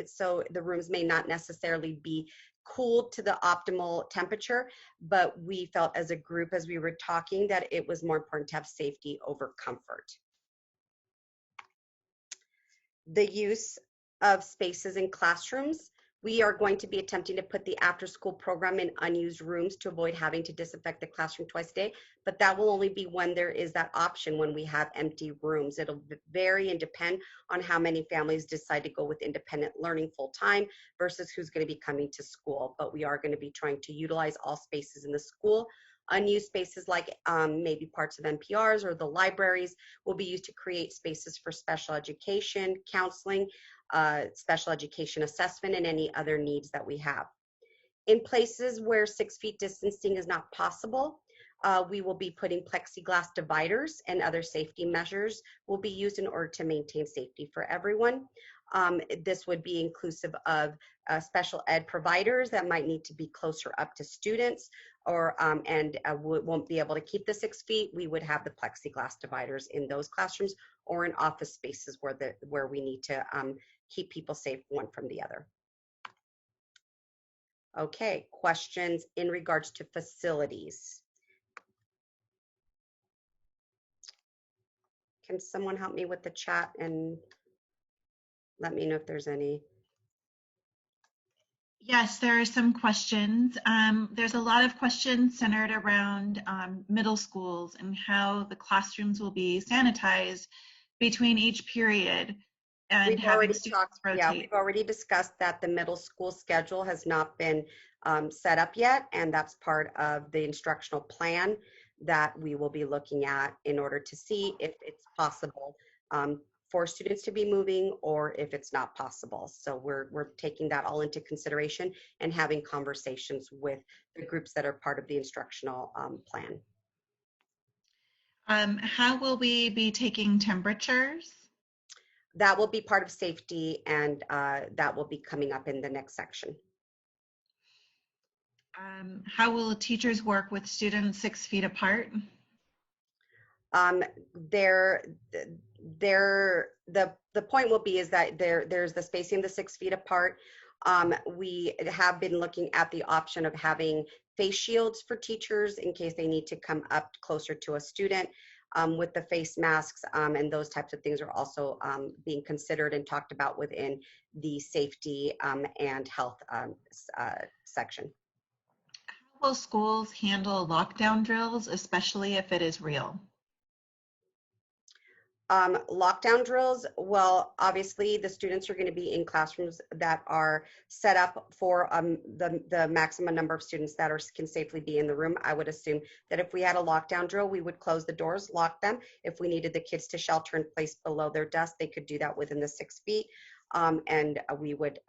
so the rooms may not necessarily be cooled to the optimal temperature, but we felt as a group, as we were talking, that it was more important to have safety over comfort. The use of spaces in classrooms. We are going to be attempting to put the after-school program in unused rooms to avoid having to disinfect the classroom twice a day, but that will only be when there is that option, when we have empty rooms. It'll vary and depend on how many families decide to go with independent learning full-time versus who's going to be coming to school, but we are going to be trying to utilize all spaces in the school. Unused spaces like maybe parts of NPRs or the libraries will be used to create spaces for special education, counseling, special education assessment, and any other needs that we have. In places where 6 feet distancing is not possible, we will be putting plexiglass dividers, and other safety measures will be used in order to maintain safety for everyone. This would be inclusive of special ed providers that might need to be closer up to students, or won't be able to keep the 6 feet. We would have the plexiglass dividers in those classrooms or in office spaces where we need to keep people safe one from the other. Okay, questions in regards to facilities. Can someone help me with the chat and let me know if there's any? Yes, there are some questions. There's a lot of questions centered around middle schools and how the classrooms will be sanitized between each period. And we've already discussed that the middle school schedule has not been set up yet, and that's part of the instructional plan that we will be looking at in order to see if it's possible for students to be moving or if it's not possible. So we're taking that all into consideration and having conversations with the groups that are part of the instructional plan. How will we be taking temperatures? That will be part of safety, and that will be coming up in the next section. How will teachers work with students 6 feet apart? The point will be is that there's the spacing the 6 feet apart. We have been looking at the option of having face shields for teachers in case they need to come up closer to a student. with the face masks, and those types of things are also being considered and talked about within the safety and health section. How will schools handle lockdown drills, especially if it is real? Lockdown drills, well, obviously the students are going to be in classrooms that are set up for the maximum number of students that can safely be in the room. I would assume that if we had a lockdown drill, we would close the doors, lock them. If we needed the kids to shelter in place below their desk, they could do that within the 6 feet. And we would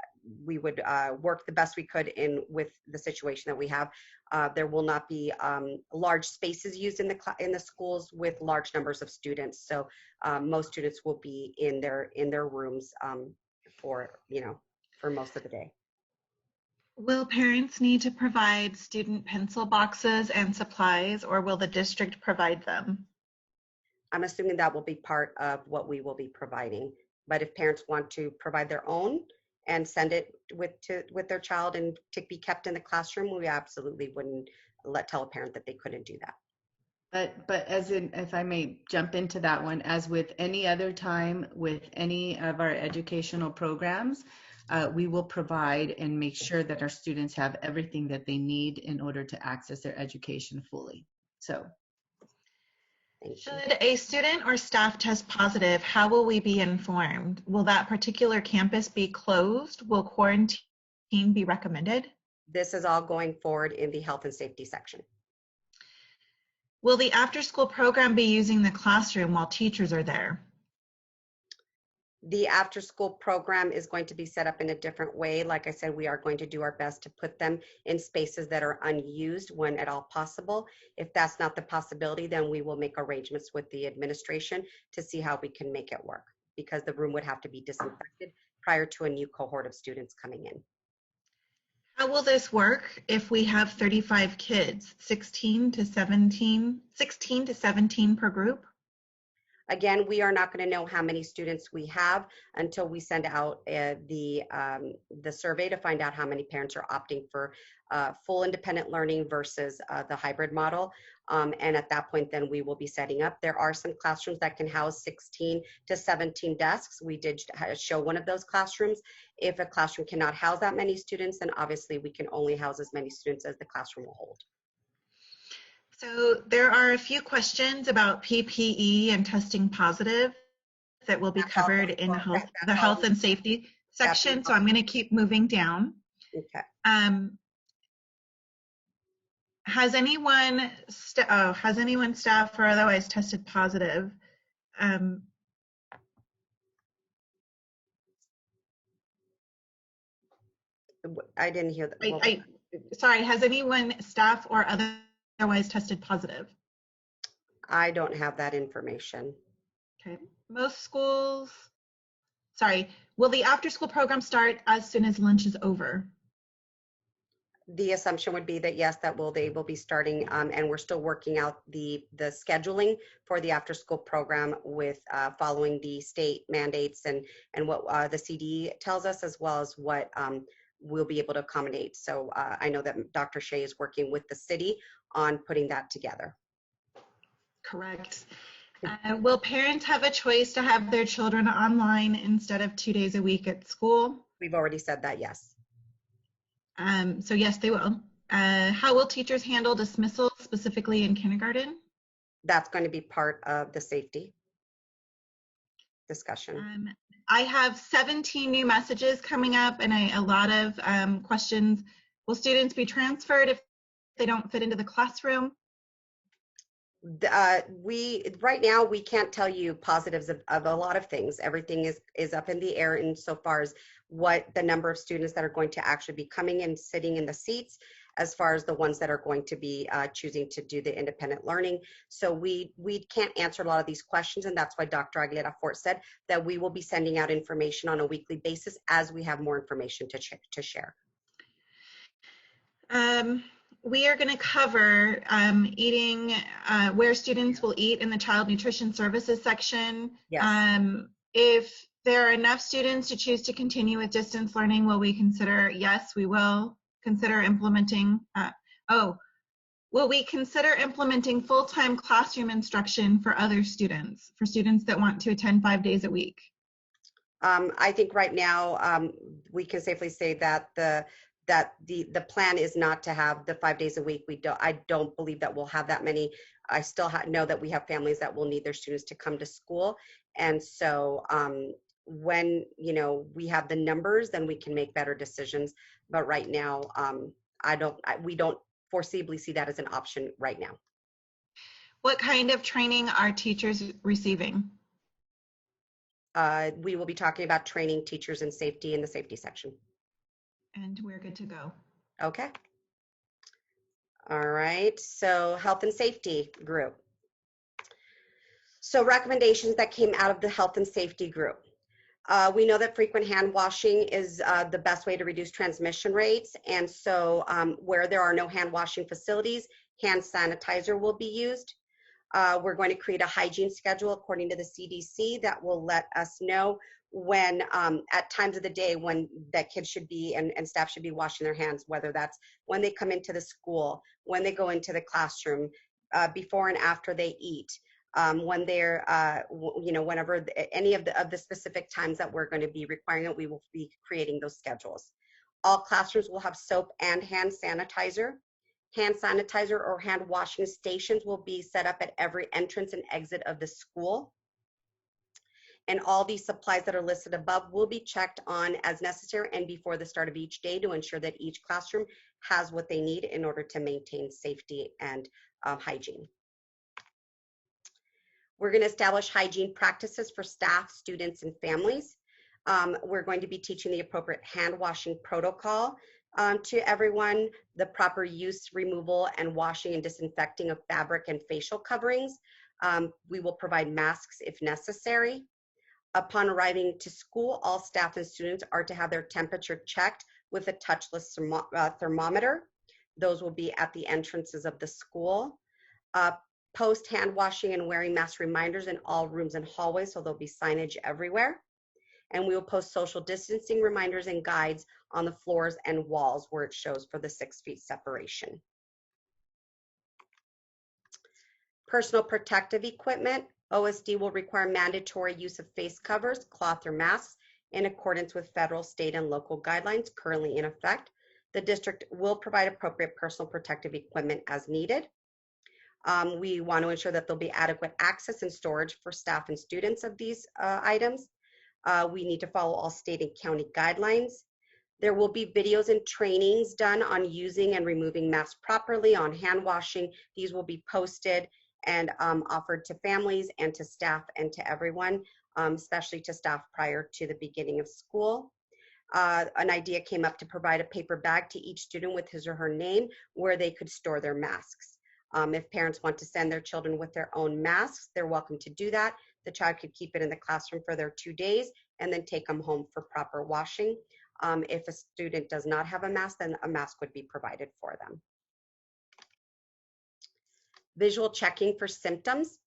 work the best we could in with the situation that we have. There will not be large spaces used in the schools with large numbers of students. So most students will be in their rooms for most of the day. Will parents need to provide student pencil boxes and supplies, or will the district provide them? I'm assuming that will be part of what we will be providing. But if parents want to provide their own and send it with their child and to be kept in the classroom, we absolutely wouldn't tell a parent that they couldn't do that. But if I may jump into that one, as with any other time with any of our educational programs, we will provide and make sure that our students have everything that they need in order to access their education fully. So. Should a student or staff test positive, how will we be informed? Will that particular campus be closed? Will quarantine be recommended? This is all going forward in the health and safety section. Will the after-school program be using the classroom while teachers are there? The after-school program is going to be set up in a different way. Like I said, we are going to do our best to put them in spaces that are unused when at all possible. If that's not the possibility, then we will make arrangements with the administration to see how we can make it work, because the room would have to be disinfected prior to a new cohort of students coming in. How will this work if we have 35 kids, 16 to 17 per group? Again, we are not going to know how many students we have until we send out the survey to find out how many parents are opting for full independent learning versus the hybrid model. And at that point, then we will be setting up. There are some classrooms that can house 16 to 17 desks. We did show one of those classrooms. If a classroom cannot house that many students, then obviously we can only house as many students as the classroom will hold. So there are a few questions about PPE and testing positive that will be covered in the health and safety section. So I'm going to keep moving down. Okay. Has anyone staff or otherwise tested positive? I didn't hear that. Sorry, has anyone staff or otherwise tested positive? I don't have that information. Okay. Most schools, will the after-school program start as soon as lunch is over? The assumption would be that yes, they will be starting, and we're still working out the scheduling for the after-school program with following the state mandates and what the CD tells us, as well as what we'll be able to accommodate. So I know that Dr. Shea is working with the city on putting that together. Correct. Will parents have a choice to have their children online instead of 2 days a week at school? We've already said that, yes. So yes, they will. How will teachers handle dismissal, specifically in kindergarten? That's going to be part of the safety discussion. I have 17 new messages coming up and a lot of questions. Will students be transferred if they don't fit into the classroom? Right now we can't tell you positives of a lot of things. Everything is up in the air insofar as what the number of students that are going to actually be coming and sitting in the seats, as far as the ones that are going to be choosing to do the independent learning. So we can't answer a lot of these questions, and that's why Dr. Aguilera Fort said that we will be sending out information on a weekly basis as we have more information to share. We are going to cover eating, where students will eat in the child nutrition services section. Yes. If there are enough students to choose to continue with distance learning, will we consider? Yes, we will consider implementing. Will we consider implementing full-time classroom instruction for other students, for students that want to attend 5 days a week? I think right now we can safely say that the plan is not to have the 5 days a week. I don't believe that we'll have that many. I still know that we have families that will need their students to come to school, and so when we have the numbers, then we can make better decisions. But right now, we don't foreseeably see that as an option right now. What kind of training are teachers receiving? We will be talking about training teachers in safety in the safety section. And we're good to go. Okay. All right. So health and safety group. So recommendations that came out of the health and safety group. We know that frequent hand washing is the best way to reduce transmission rates. And so where there are no hand washing facilities, hand sanitizer will be used. We're going to create a hygiene schedule according to the CDC that will let us know when at times of the day when that kids should be and staff should be washing their hands, whether that's when they come into the school, when they go into the classroom, before and after they eat, when they're whenever any of the specific times that we're going to be requiring it, we will be creating those schedules. All classrooms will have soap and hand sanitizer. Hand sanitizer or hand washing stations will be set up at every entrance and exit of the school. And all these supplies that are listed above will be checked on as necessary and before the start of each day to ensure that each classroom has what they need in order to maintain safety and hygiene. We're going to establish hygiene practices for staff, students, and families. We're going to be teaching the appropriate hand washing protocol to everyone, the proper use, removal, and washing and disinfecting of fabric and facial coverings. We will provide masks if necessary. Upon arriving to school, all staff and students are to have their temperature checked with a touchless thermometer. Those will be at the entrances of the school. Post hand washing and wearing mask reminders in all rooms and hallways, so there'll be signage everywhere. And we will post social distancing reminders and guides on the floors and walls where it shows for the 6 feet separation. Personal protective equipment. OSD will require mandatory use of face covers, cloth, or masks in accordance with federal, state, and local guidelines currently in effect. The district will provide appropriate personal protective equipment as needed. We want to ensure that there'll be adequate access and storage for staff and students of these items. We need to follow all state and county guidelines. There will be videos and trainings done on using and removing masks properly, on hand washing. These will be posted and offered to families and to staff and to everyone, especially to staff prior to the beginning of school. An idea came up to provide a paper bag to each student with his or her name where they could store their masks. If parents want to send their children with their own masks, they're welcome to do that. The child could keep it in the classroom for their 2 days and then take them home for proper washing. If a student does not have a mask, then a mask would be provided for them. Visual checking for symptoms.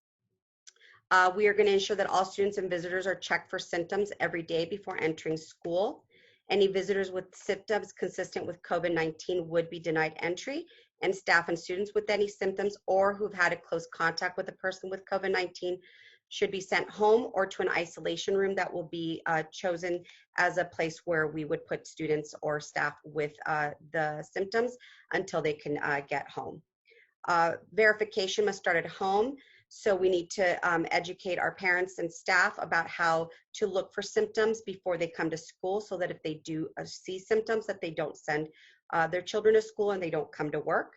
We are going to ensure that all students and visitors are checked for symptoms every day before entering school. Any visitors with symptoms consistent with COVID-19 would be denied entry, and staff and students with any symptoms or who've had a close contact with a person with COVID-19 should be sent home or to an isolation room that will be chosen as a place where we would put students or staff with the symptoms until they can get home. Verification must start at home. So we need to educate our parents and staff about how to look for symptoms before they come to school, so that if they do see symptoms, that they don't send their children to school and they don't come to work.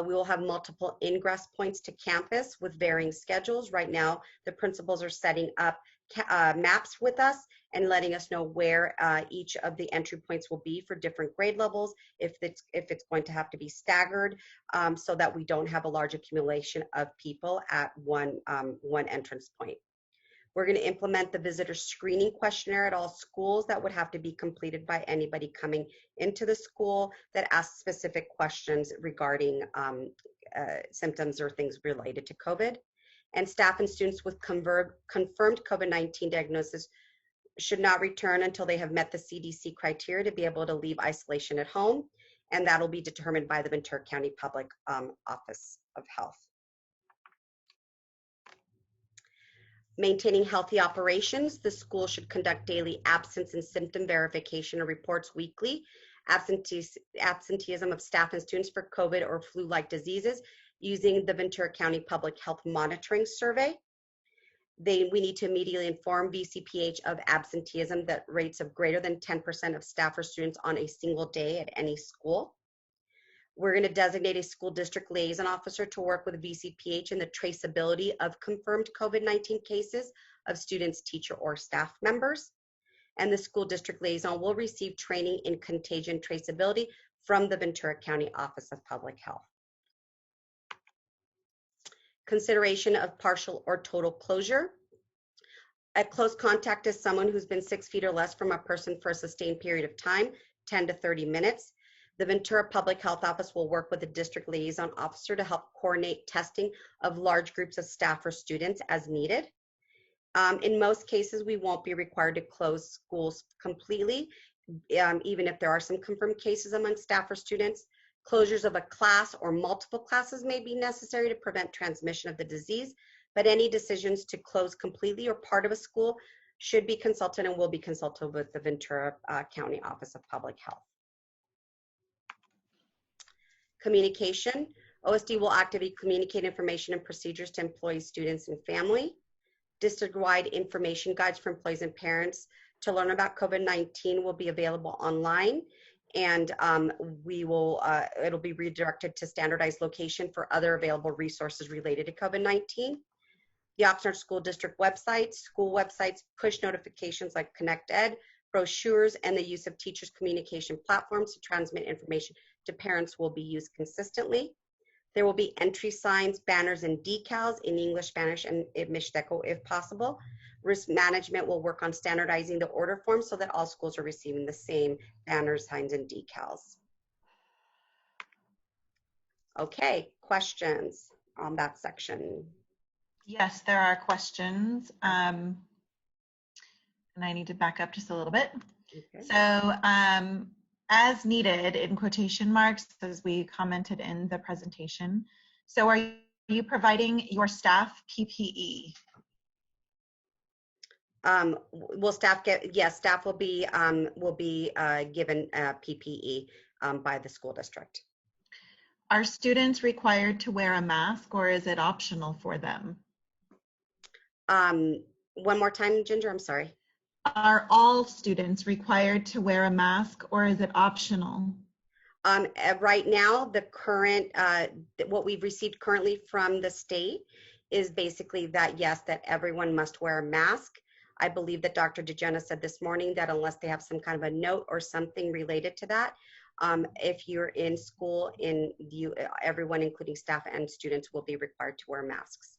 We will have multiple ingress points to campus with varying schedules. Right now, the principals are setting up maps with us and letting us know where each of the entry points will be for different grade levels, if it's going to have to be staggered, so that we don't have a large accumulation of people at one entrance point. We're going to implement the visitor screening questionnaire at all schools that would have to be completed by anybody coming into the school that asks specific questions regarding symptoms or things related to COVID. And staff and students with confirmed COVID-19 diagnosis should not return until they have met the CDC criteria to be able to leave isolation at home. and that'll be determined by the Ventura County Public Office of Health. Maintaining healthy operations, the school should conduct daily absence and symptom verification and reports weekly. Absenteeism of staff and students for COVID or flu-like diseases using the Ventura County Public Health Monitoring Survey. We need to immediately inform VCPH of absenteeism that rates of greater than 10% of staff or students on a single day at any school. We're going to designate a school district liaison officer to work with VCPH in the traceability of confirmed COVID-19 cases of students, teacher, or staff members. And the school district liaison will receive training in contagion traceability from the Ventura County Office of Public Health. Consideration of partial or total closure. A close contact is someone who's been 6 feet or less from a person for a sustained period of time, 10 to 30 minutes. The Ventura Public Health Office will work with the district liaison officer to help coordinate testing of large groups of staff or students as needed. In most cases, we won't be required to close schools completely, even if there are some confirmed cases among staff or students. Closures of a class or multiple classes may be necessary to prevent transmission of the disease, but any decisions to close completely or part of a school should be consulted and will be consulted with the Ventura County Office of Public Health. Communication. OSD will actively communicate information and procedures to employees, students, and family. District-wide information guides for employees and parents to learn about COVID-19 will be available online, and it'll be redirected to standardized location for other available resources related to COVID-19. The Oxnard School District website, school websites, push notifications like Connect Ed, brochures, and the use of teachers' communication platforms to transmit information to parents will be used consistently. There will be entry signs, banners, and decals in English, Spanish, and Mixteco if possible. Risk management will work on standardizing the order form so that all schools are receiving the same banners, signs, and decals. Okay, questions on that section? Yes, there are questions. And I need to back up just a little bit. Okay. So as needed in quotation marks, as we commented in the presentation. So are you providing your staff PPE? Will staff get, yes, staff will be given PPE by the school district. Are students required to wear a mask or is it optional for them? One more time, Ginger, I'm sorry. Are all students required to wear a mask or is it optional? Right now, the current, what we've received currently from the state is basically that, yes, that everyone must wear a mask. I believe that Dr. DeGenna said this morning that unless they have some kind of a note or something related to that, if you're in school, everyone, including staff and students, will be required to wear masks.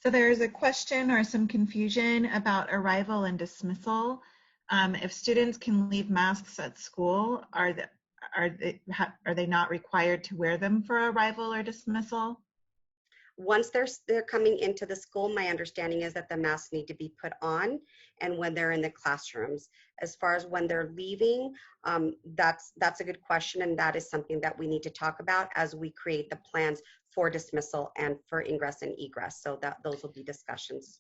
So there's a question or some confusion about arrival and dismissal. If students can leave masks at school, are they not required to wear them for arrival or dismissal? Once they're coming into the school, my understanding is that the masks need to be put on, and when they're in the classrooms. As far as when they're leaving, that's a good question, and that is something that we need to talk about as we create the plans for dismissal and for ingress and egress. So that those will be discussions.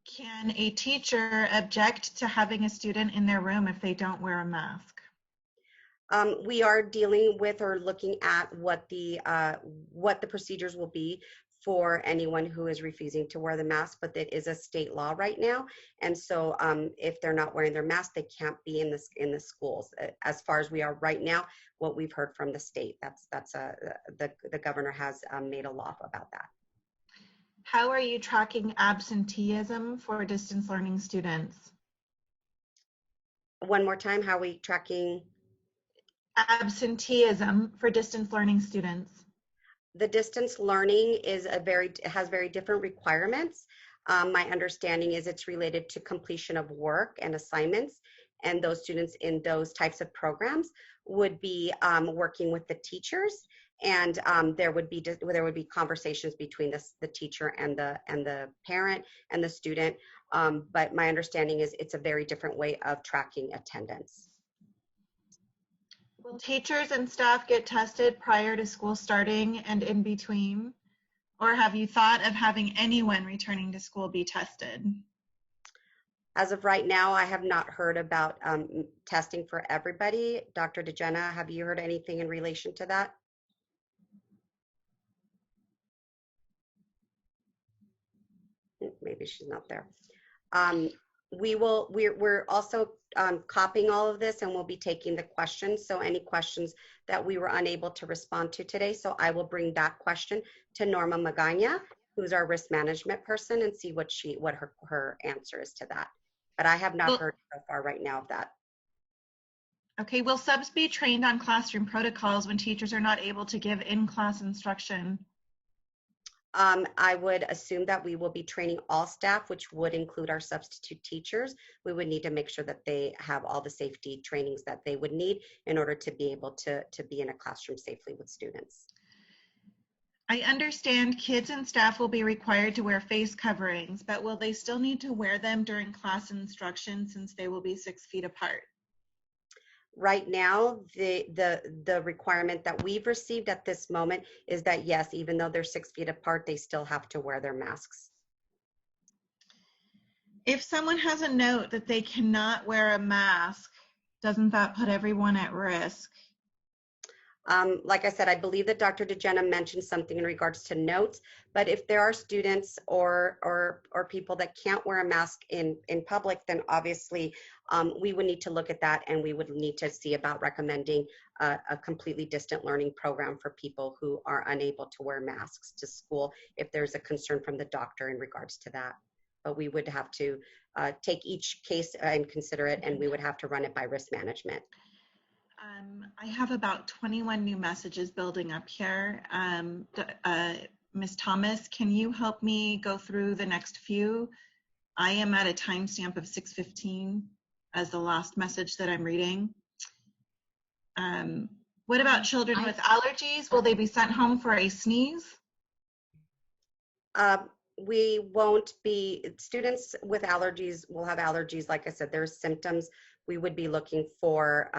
Can a teacher object to having a student in their room if they don't wear a mask? We are dealing with or looking at what the procedures will be for anyone who is refusing to wear the mask, but that is a state law right now. And so if they're not wearing their mask, they can't be in the schools. As far as we are right now, what we've heard from the state, the governor has made a law about that. How are you tracking absenteeism for distance learning students? One more time, how are we tracking? Absenteeism for distance learning students. The distance learning has very different requirements. My understanding is it's related to completion of work and assignments, and those students in those types of programs would be working with the teachers, and there would be conversations between the teacher and the parent and the student. But my understanding is it's a very different way of tracking attendance. Will teachers and staff get tested prior to school starting and in between? Or have you thought of having anyone returning to school be tested? As of right now, I have not heard about testing for everybody. Dr. DeJenna, have you heard anything in relation to that? Maybe she's not there. We're also copying all of this, and we'll be taking the questions. So any questions that we were unable to respond to today. So I will bring that question to Norma Magana, who's our risk management person, and see what her answer is to that. But I have not heard so far right now of that. Okay, will subs be trained on classroom protocols when teachers are not able to give in-class instruction? I would assume that we will be training all staff, which would include our substitute teachers. We would need to make sure that they have all the safety trainings that they would need in order to be able to be in a classroom safely with students. I understand kids and staff will be required to wear face coverings, but will they still need to wear them during class instruction since they will be 6 feet apart? Right now, the requirement that we've received at this moment is that yes, even though they're 6 feet apart, they still have to wear their masks. If someone has a note that they cannot wear a mask, doesn't that put everyone at risk? Like I said, I believe that Dr. DeJenna mentioned something in regards to notes, but if there are students or people that can't wear a mask in public, then obviously we would need to look at that, and we would need to see about recommending a completely distant learning program for people who are unable to wear masks to school if there's a concern from the doctor in regards to that. But we would have to take each case and consider it, and we would have to run it by risk management. I have about 21 new messages building up here. Ms. Thomas, can you help me go through the next few? I am at a timestamp of 6:15 as the last message that I'm reading. What about children with allergies? Will they be sent home for a sneeze? We won't be, students with allergies will have allergies. Like I said, there's symptoms. We would be looking for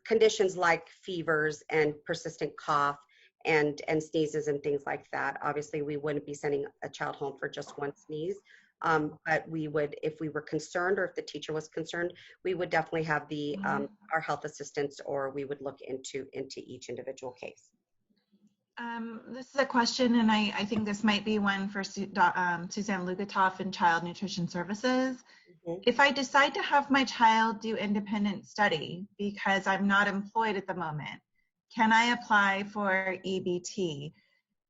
conditions like fevers and persistent cough and sneezes and things like that. Obviously, we wouldn't be sending a child home for just one sneeze, but we would, if we were concerned or if the teacher was concerned, we would definitely have the our health assistants, or we would look into each individual case. This is a question, and I think this might be one for Suzanne Lugatoff in Child Nutrition Services. Mm-hmm. If I decide to have my child do independent study because I'm not employed at the moment, can I apply for EBT?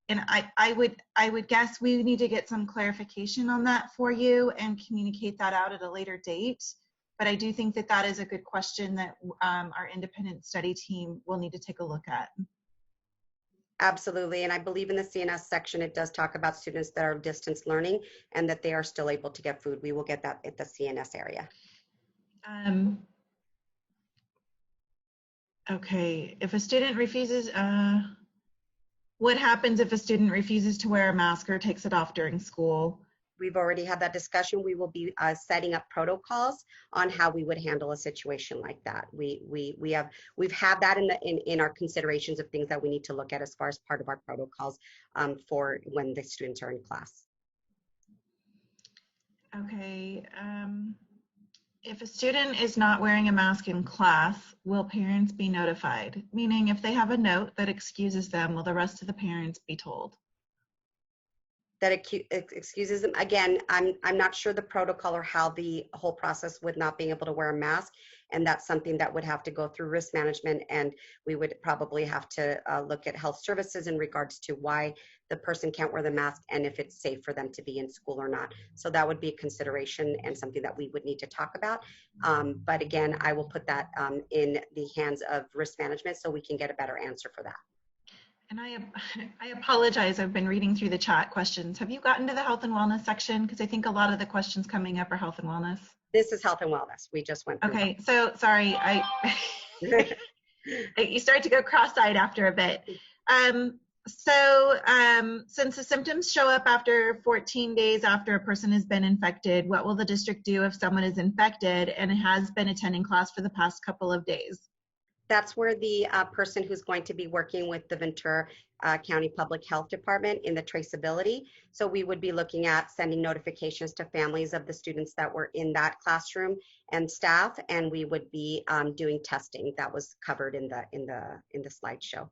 And I would guess we need to get some clarification on that for you and communicate that out at a later date. But I do think that that is a good question that our independent study team will need to take a look at. Absolutely, and I believe in the CNS section, it does talk about students that are distance learning and that they are still able to get food. We will get that at the CNS area. Okay, if a student refuses, what happens if a student refuses to wear a mask or takes it off during school? We've already had that discussion. We will be setting up protocols on how we would handle a situation like that. We've had that in our considerations of things that we need to look at as far as part of our protocols for when the students are in class. Okay. If a student is not wearing a mask in class, will parents be notified? Meaning, if they have a note that excuses them, will the rest of the parents be told? That excuses them. Again, I'm not sure the protocol or how the whole process with not being able to wear a mask, and that's something that would have to go through risk management, and we would probably have to look at health services in regards to why the person can't wear the mask and if it's safe for them to be in school or not. So that would be a consideration and something that we would need to talk about. But again, I will put that in the hands of risk management so we can get a better answer for that. And I apologize, I've been reading through the chat questions. Have you gotten to the health and wellness section? Because I think a lot of the questions coming up are health and wellness. This is health and wellness. We just went through. Okay, so sorry, you start to go cross-eyed after a bit. Since the symptoms show up after 14 days after a person has been infected, what will the district do if someone is infected and has been attending class for the past couple of days? That's where the person who's going to be working with the Ventura County Public Health Department in the traceability. So we would be looking at sending notifications to families of the students that were in that classroom and staff, and we would be doing testing. That was covered in the slideshow.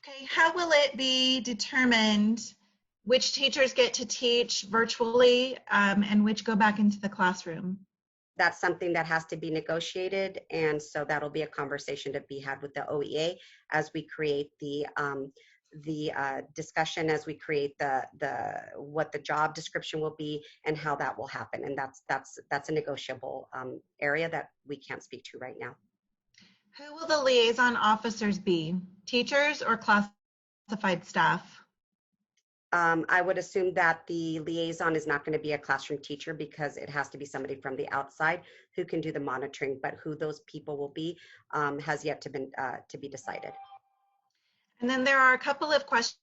Okay, how will it be determined which teachers get to teach virtually and which go back into the classroom? That's something that has to be negotiated, and so that'll be a conversation to be had with the OEA as we create the discussion, as we create the what the job description will be and how that will happen. And that's a negotiable area that we can't speak to right now. Who will the liaison officers be? Teachers or classified staff? I would assume that the liaison is not going to be a classroom teacher because it has to be somebody from the outside who can do the monitoring, but who those people will be has yet to be decided. And then there are a couple of questions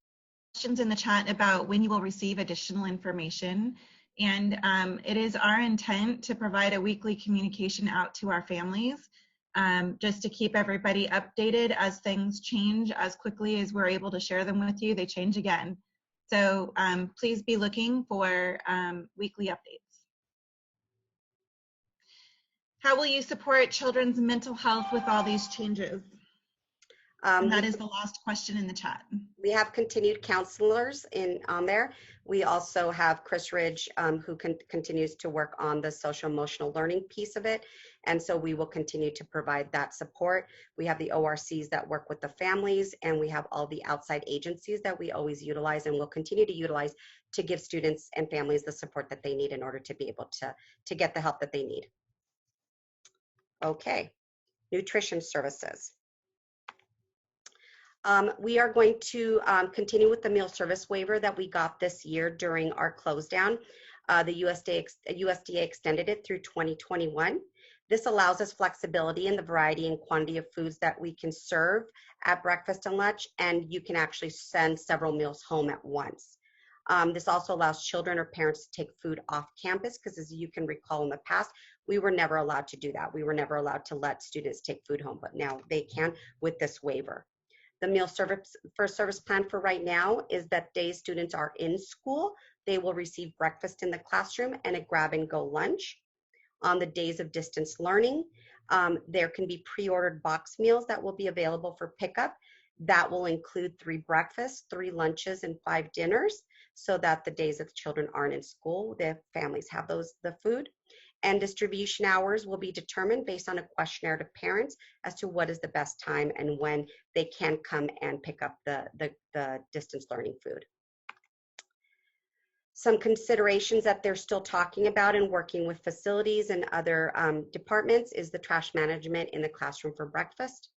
in the chat about when you will receive additional information. And it is our intent to provide a weekly communication out to our families just to keep everybody updated as things change as quickly as we're able to share them with you. They change again. So please be looking for weekly updates. How will you support children's mental health with all these changes? And that is the last question in the chat. We have continued counselors on there. We also have Chris Ridge, who continues to work on the social emotional learning piece of it. And so we will continue to provide that support. We have the ORCs that work with the families, and we have all the outside agencies that we always utilize and will continue to utilize to give students and families the support that they need in order to be able to get the help that they need. Okay, nutrition services. We are going to continue with the meal service waiver that we got this year during our close down. The USDA extended it through 2021. This allows us flexibility in the variety and quantity of foods that we can serve at breakfast and lunch, and you can actually send several meals home at once. This also allows children or parents to take food off campus because, as you can recall in the past, we were never allowed to do that. We were never allowed to let students take food home, but now they can with this waiver. The meal service plan for right now is that days students are in school, they will receive breakfast in the classroom and a grab and go lunch. On the days of distance learning, there can be pre-ordered box meals that will be available for pickup. That will include 3 breakfasts, 3 lunches, and 5 dinners, so that the days that the children aren't in school, the families have the food. And distribution hours will be determined based on a questionnaire to parents as to what is the best time and when they can come and pick up the distance learning food. Some considerations that they're still talking about and working with facilities and other departments is the trash management in the classroom for breakfast.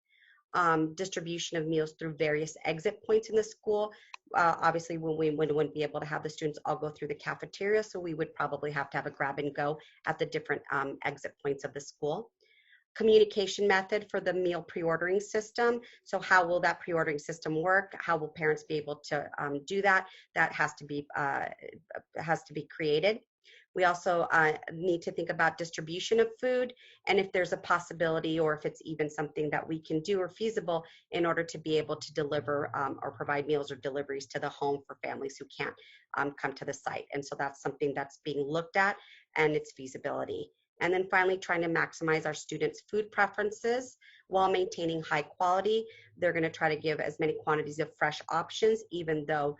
Distribution of meals through various exit points in the school. Obviously, we wouldn't be able to have the students all go through the cafeteria, so we would probably have to have a grab and go at the different exit points of the school. Communication method for the meal pre-ordering system. So how will that pre-ordering system work? How will parents be able to do that? That has to be created. We also need to think about distribution of food, and if there's a possibility or if it's even something that we can do or feasible in order to be able to deliver or provide meals or deliveries to the home for families who can't come to the site. And so that's something that's being looked at and its feasibility. And then finally, trying to maximize our students' food preferences while maintaining high quality. They're going to try to give as many quantities of fresh options, even though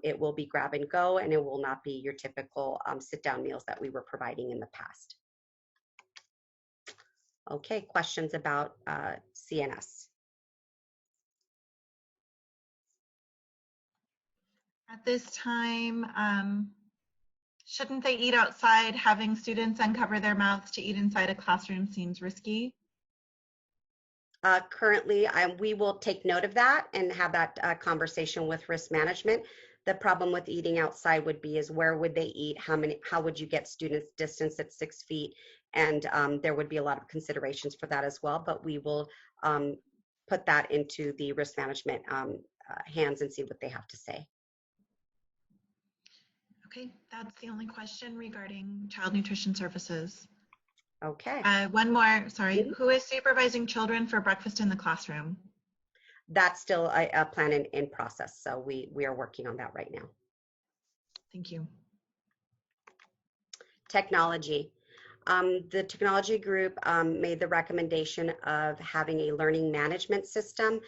it will be grab and go, and it will not be your typical sit-down meals that we were providing in the past. Okay, questions about CNS? At this time, shouldn't they eat outside? Having students uncover their mouths to eat inside a classroom seems risky. Currently, we will take note of that and have that conversation with risk management. The problem with eating outside would be is where would they eat? How would you get students distance at 6 feet? And there would be a lot of considerations for that as well, but we will put that into the risk management hands and see what they have to say. Okay, that's the only question regarding child nutrition services. Okay. One more, sorry. Who is supervising children for breakfast in the classroom? That's still a plan in process. So we are working on that right now. Thank you. Technology. The technology group made the recommendation of having a learning management system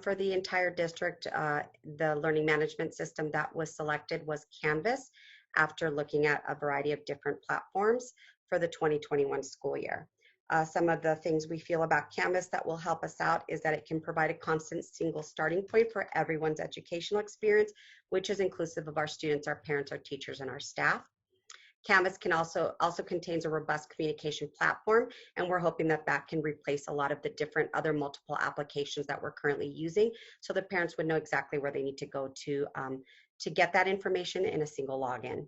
for the entire district. The learning management system that was selected was Canvas after looking at a variety of different platforms for the 2021 school year. Some of the things we feel about Canvas that will help us out is that it can provide a constant single starting point for everyone's educational experience, which is inclusive of our students, our parents, our teachers, and our staff. Canvas can also contains a robust communication platform, and we're hoping that that can replace a lot of the different other multiple applications that we're currently using, so the parents would know exactly where they need to go to get that information in a single login.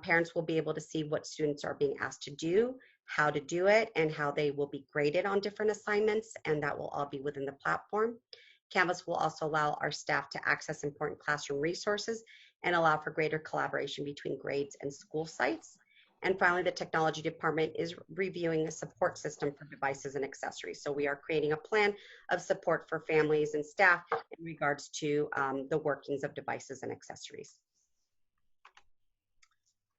Parents will be able to see what students are being asked to do, how to do it, and how they will be graded on different assignments, and that will all be within the platform. Canvas will also allow our staff to access important classroom resources and allow for greater collaboration between grades and school sites. And finally, the technology department is reviewing a support system for devices and accessories. So we are creating a plan of support for families and staff in regards to the workings of devices and accessories.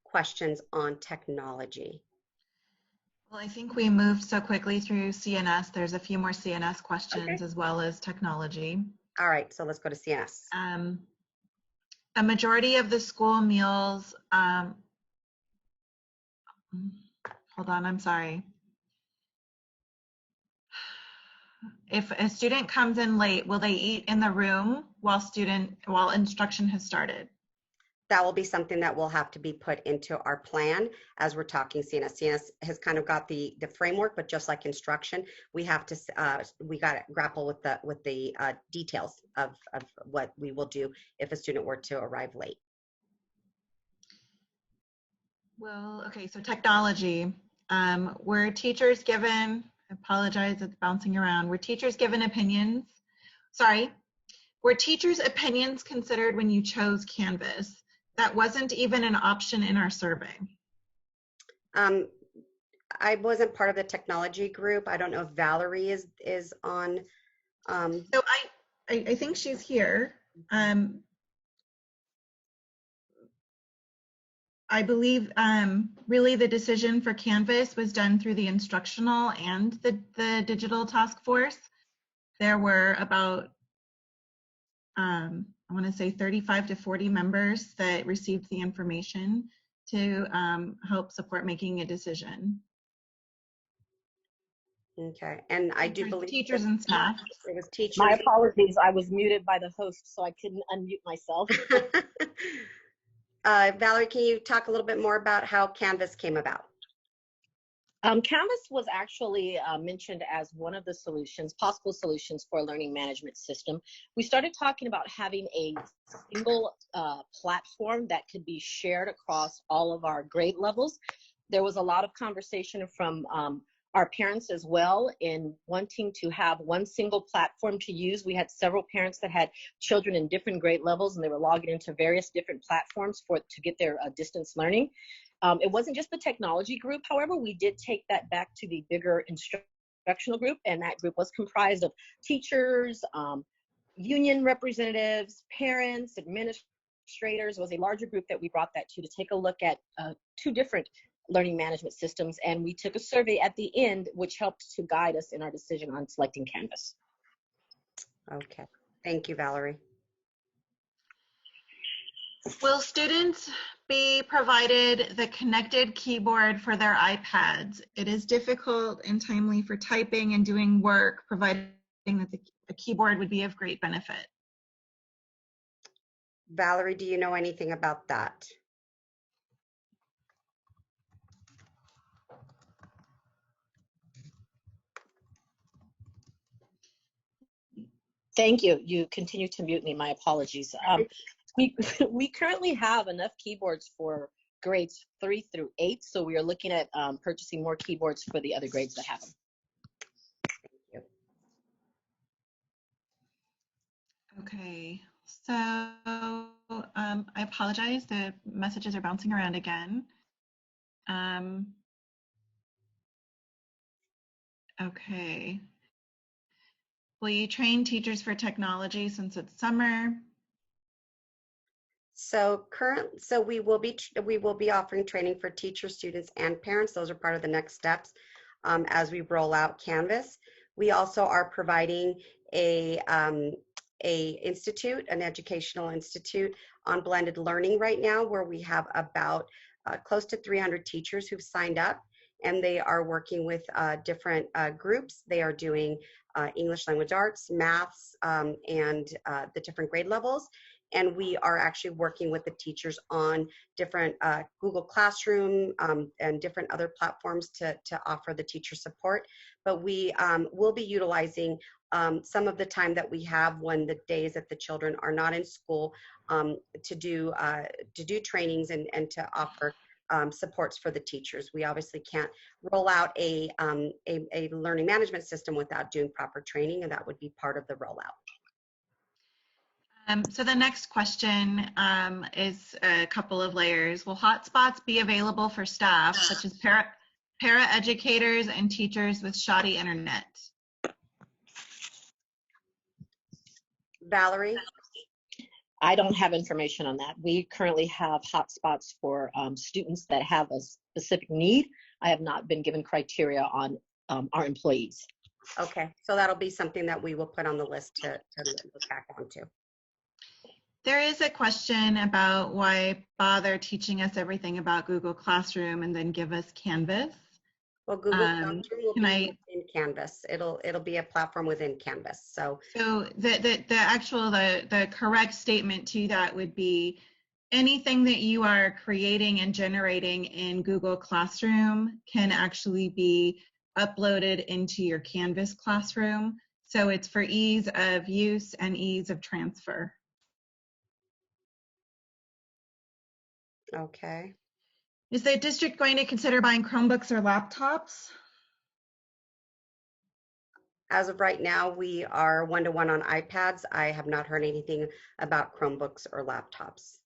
Questions on technology? Well, I think we moved so quickly through CNS. There's a few more CNS questions as well as technology. All right, so let's go to CNS. A majority of the school meals, hold on, I'm sorry. If a student comes in late, will they eat in the room while instruction has started? That will be something that will have to be put into our plan as we're talking CNS. CNS has kind of got the framework, but just like instruction, we have to we got to grapple with the details of what we will do if a student were to arrive late. Well, okay, so technology. Were teachers given, I apologize, it's bouncing around. Were teachers given opinions? Sorry. Were teachers' opinions considered when you chose Canvas? That wasn't even an option in our survey. I wasn't part of the technology group. I don't know if Valerie is on. So I think she's here. I believe really the decision for Canvas was done through the instructional and the digital task force. There were about I want to say 35 to 40 members that received the information to help support making a decision. Okay, and I do believe teachers and staff. It was teachers. My apologies, I was muted by the host, so I couldn't unmute myself. Valerie, can you talk a little bit more about how Canvas came about? Canvas was actually mentioned as one of the solutions, possible solutions for a learning management system. We started talking about having a single platform that could be shared across all of our grade levels. There was a lot of conversation from our parents as well in wanting to have one single platform to use. We had several parents that had children in different grade levels, and they were logging into various different platforms to get their distance learning. It wasn't just the technology group, however, we did take that back to the bigger instructional group, and that group was comprised of teachers, union representatives, parents, administrators. It was a larger group that we brought that to take a look at two different learning management systems, and we took a survey at the end, which helped to guide us in our decision on selecting Canvas. Okay, thank you, Valerie. Will students be provided the connected keyboard for their iPads? It is difficult and timely for typing and doing work, providing that the keyboard would be of great benefit. Valerie, do you know anything about that? Thank you. You continue to mute me. My apologies. We currently have enough keyboards for grades 3 through 8, so we are looking at purchasing more keyboards for the other grades that have them. Okay. So I apologize. The messages are bouncing around again. Okay. Will you train teachers for technology since it's summer? So we will be offering training for teachers, students, and parents. Those are part of the next steps as we roll out Canvas. We also are providing an educational institute on blended learning right now, where we have about close to 300 teachers who've signed up, and they are working with different groups. They are doing English language arts, maths, and the different grade levels. And we are actually working with the teachers on different Google Classroom and different other platforms to offer the teacher support. But we will be utilizing some of the time that we have when the days that the children are not in school to do trainings and to offer supports for the teachers. We obviously can't roll out a learning management system without doing proper training, and that would be part of the rollout. So the next question is a couple of layers. Will hotspots be available for staff, such as para-educators and teachers with shoddy internet? Valerie? I don't have information on that. We currently have hotspots for students that have a specific need. I have not been given criteria on our employees. Okay, so that'll be something that we will put on the list to look back onto. There is a question about why bother teaching us everything about Google Classroom and then give us Canvas. Well, Google Classroom will be in Canvas. It'll be a platform within Canvas. So the correct statement to that would be anything that you are creating and generating in Google Classroom can actually be uploaded into your Canvas classroom. So it's for ease of use and ease of transfer. okay. Is the district going to consider buying Chromebooks or laptops? As of right now, we are one-to-one on iPads. I have not heard anything about Chromebooks or laptops.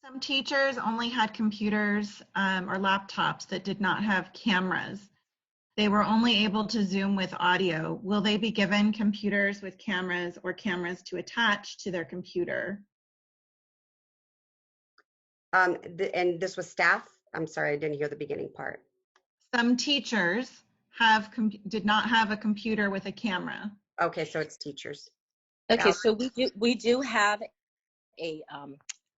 Some teachers only had computers or laptops that did not have cameras. They were only able to Zoom with audio. Will they be given computers with cameras or cameras to attach to their computer? And this was staff? I'm sorry, I didn't hear the beginning part. Some teachers did not have a computer with a camera. Okay, so it's teachers. Okay, so we do have a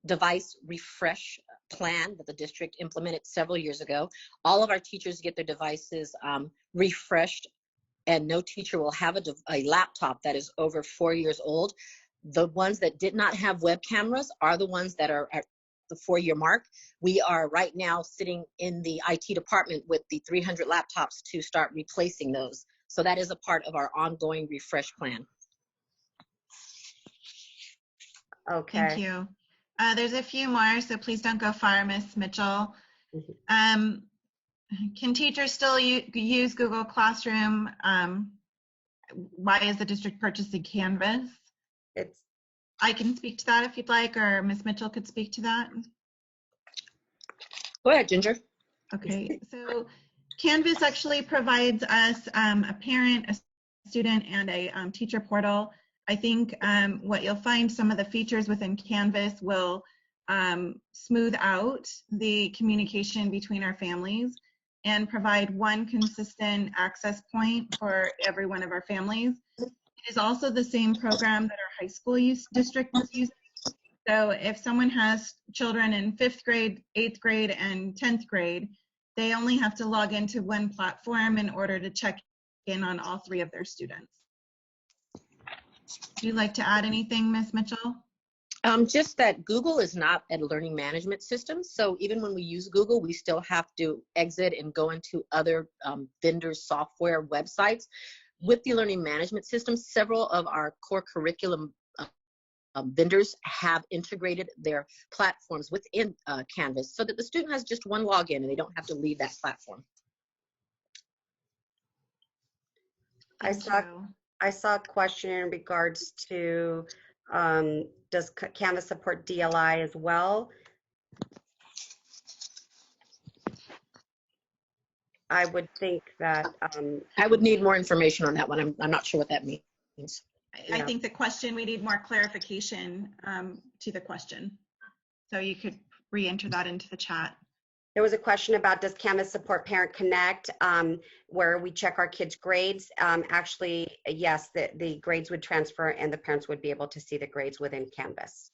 device refresh plan that the district implemented several years ago. All of our teachers get their devices refreshed, and no teacher will have a laptop that is over 4 years old. The ones that did not have web cameras are the ones that are at the 4-year mark. We are right now sitting in the IT department with the 300 laptops to start replacing those. So that is a part of our ongoing refresh plan. Okay. Thank you. There's a few more, so please don't go far, Ms. Mitchell. Can teachers still use Google Classroom? Why is the district purchasing Canvas? I can speak to that if you'd like, or Ms. Mitchell could speak to that. Go ahead, Ginger. Okay, so Canvas actually provides us a parent, a student, and a teacher portal. I think what you'll find, some of the features within Canvas will smooth out the communication between our families and provide one consistent access point for every one of our families. It is also the same program that our high school district is using. So if someone has children in 5th grade, 8th grade, and 10th grade, they only have to log into one platform in order to check in on all 3 of their students. Would you like to add anything, Ms. Mitchell? Just that Google is not a learning management system. So even when we use Google, we still have to exit and go into other vendors' software websites. With the learning management system, several of our core curriculum vendors have integrated their platforms within Canvas so that the student has just one login and they don't have to leave that platform. I saw a question in regards to Does Canvas support DLI as well? I would think that, I would need more information on that one. I'm not sure what that means. I Yeah. think the question, we need more clarification to the question. So you could re-enter that into the chat. there was a question about, does Canvas support Parent Connect, where we check our kids' grades? Actually, yes, the grades would transfer and the parents would be able to see the grades within Canvas.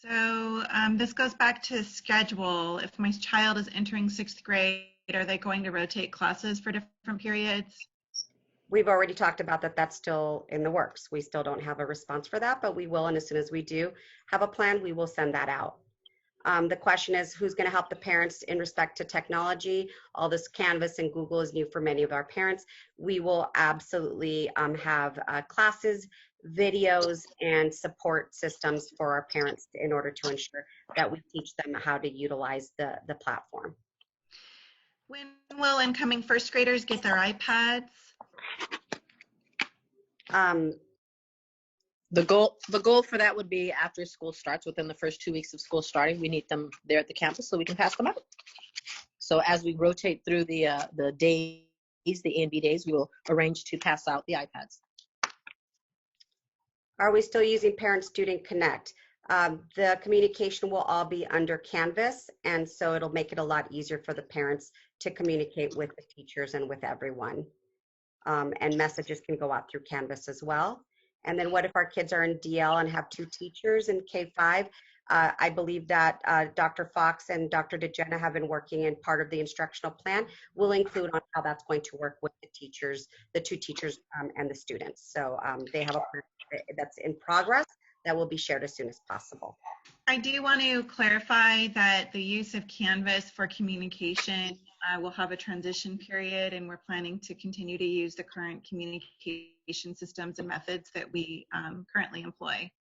So this goes back to schedule. If my child is entering 6th grade, are they going to rotate classes for different periods? We've already talked about that. That's still in the works. We still don't have a response for that, but we will. And as soon as we do have a plan, we will send that out. The question is, who's going to help the parents in respect to technology? All this Canvas and Google is new for many of our parents. We will absolutely have classes, videos, and support systems for our parents in order to ensure that we teach them how to utilize the platform. When will incoming 1st graders get their iPads? The goal for that would be after school starts, within the first 2 weeks of school starting, we need them there at the campus so we can pass them out. So as we rotate through the days, the A and B days, we will arrange to pass out the iPads. Are we still using Parent Student Connect? The communication will all be under Canvas, and so it'll make it a lot easier for the parents to communicate with the teachers and with everyone. And messages can go out through Canvas as well. And then what if our kids are in DL and have 2 teachers in K-5? I believe that Dr. Fox and Dr. DeJenna have been working in part of the instructional plan. We'll include on how that's going to work with the teachers, the 2 teachers and the students. So they have a plan that's in progress that will be shared as soon as possible. I do want to clarify that the use of Canvas for communication will have a transition period, and we're planning to continue to use the current communication systems and methods that we currently employ.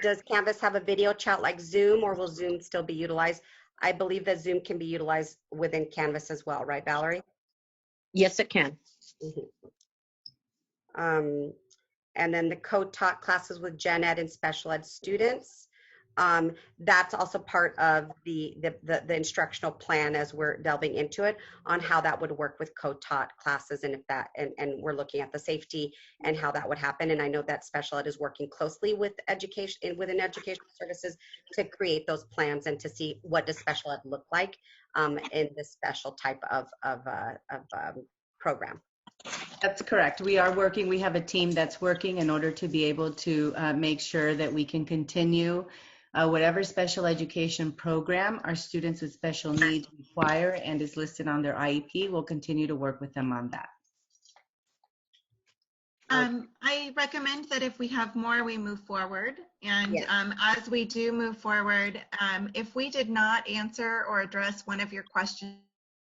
Does Canvas have a video chat like Zoom, or will Zoom still be utilized? I believe that Zoom can be utilized within Canvas as well, right, Valerie? Yes, it can. Mm-hmm. And then the co-taught classes with gen ed and special ed students. That's also part of the instructional plan as we're delving into it on how that would work with co-taught classes, and if that, and we're looking at the safety and how that would happen. And I know that special ed is working closely with education, within educational services, to create those plans and to see what does special ed look like in this special type of program. That's correct. We are working. We have a team that's working in order to be able to make sure that we can continue whatever special education program our students with special needs require and is listed on their IEP. We'll continue to work with them on that. I recommend that if we have more, we move forward. And Yes. As we do move forward, if we did not answer or address one of your questions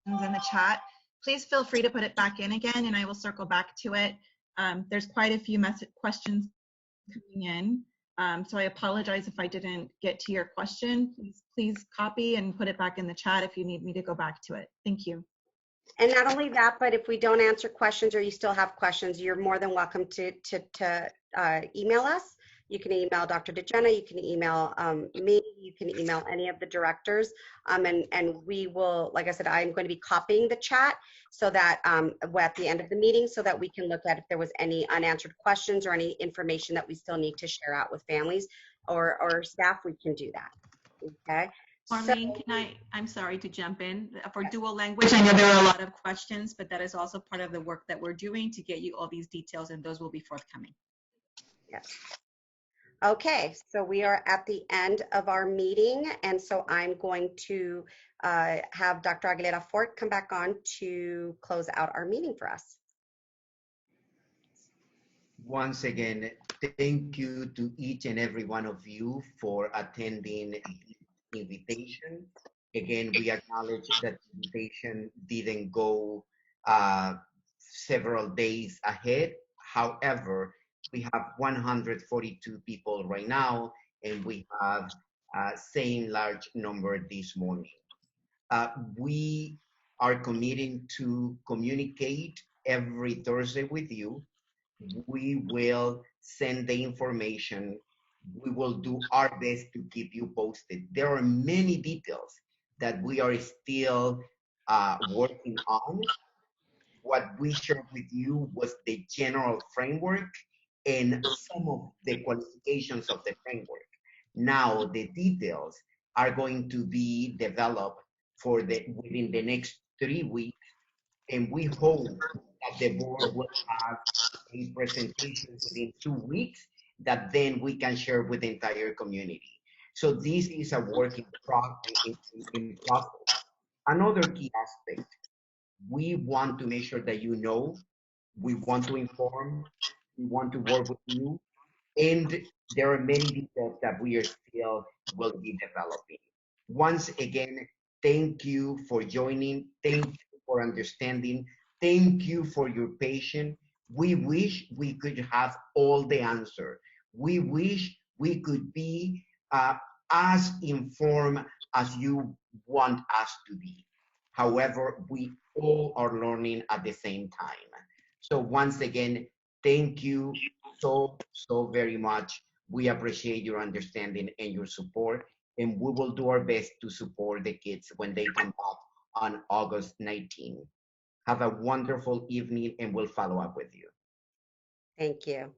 in the chat, please feel free to put it back in again, and I will circle back to it. There's quite a few questions coming in, so I apologize if I didn't get to your question. Please copy and put it back in the chat if you need me to go back to it. Thank you. And not only that, but if we don't answer questions or you still have questions, you're more than welcome to email us. You can email Dr. DeJenna, you can email me, you can email any of the directors, and we will, like I said, I'm going to be copying the chat so that at the end of the meeting, so that we can look at if there was any unanswered questions or any information that we still need to share out with families or staff, we can do that. Okay. Marlene, I'm sorry to jump in. For dual language, I know there are a lot of questions, but that is also part of the work that we're doing to get you all these details, and those will be forthcoming. Yes. Okay, so we are at the end of our meeting, and so I'm going to have Dr. Aguilera Fort come back on to close out our meeting for us. Once again, thank you to each and every one of you for attending the invitation. Again, we acknowledge that the invitation didn't go several days ahead. However, we have 142 people right now, and we have same large number this morning. We are committing to communicate every Thursday with you. We will send the information. We will do our best to keep you posted. There are many details that we are still working on. What we shared with you was the general framework and some of the qualifications of the framework. Now the details are going to be developed for within the next 3 weeks, and we hope that the board will have a presentation within 2 weeks that then we can share with the entire community. So this is a work in process. Another key aspect, we want to make sure that you know, we want to inform, we want to work with you, and there are many details that we are still will be developing. Once again, thank you for joining. Thank you for understanding. Thank you for your patience. We wish we could have all the answer. We wish we could be as informed as you want us to be. However, we all are learning at the same time. So once again, thank you so very much. We appreciate your understanding and your support, and we will do our best to support the kids when they come back on August 19. Have a wonderful evening, and we'll follow up with you. Thank you.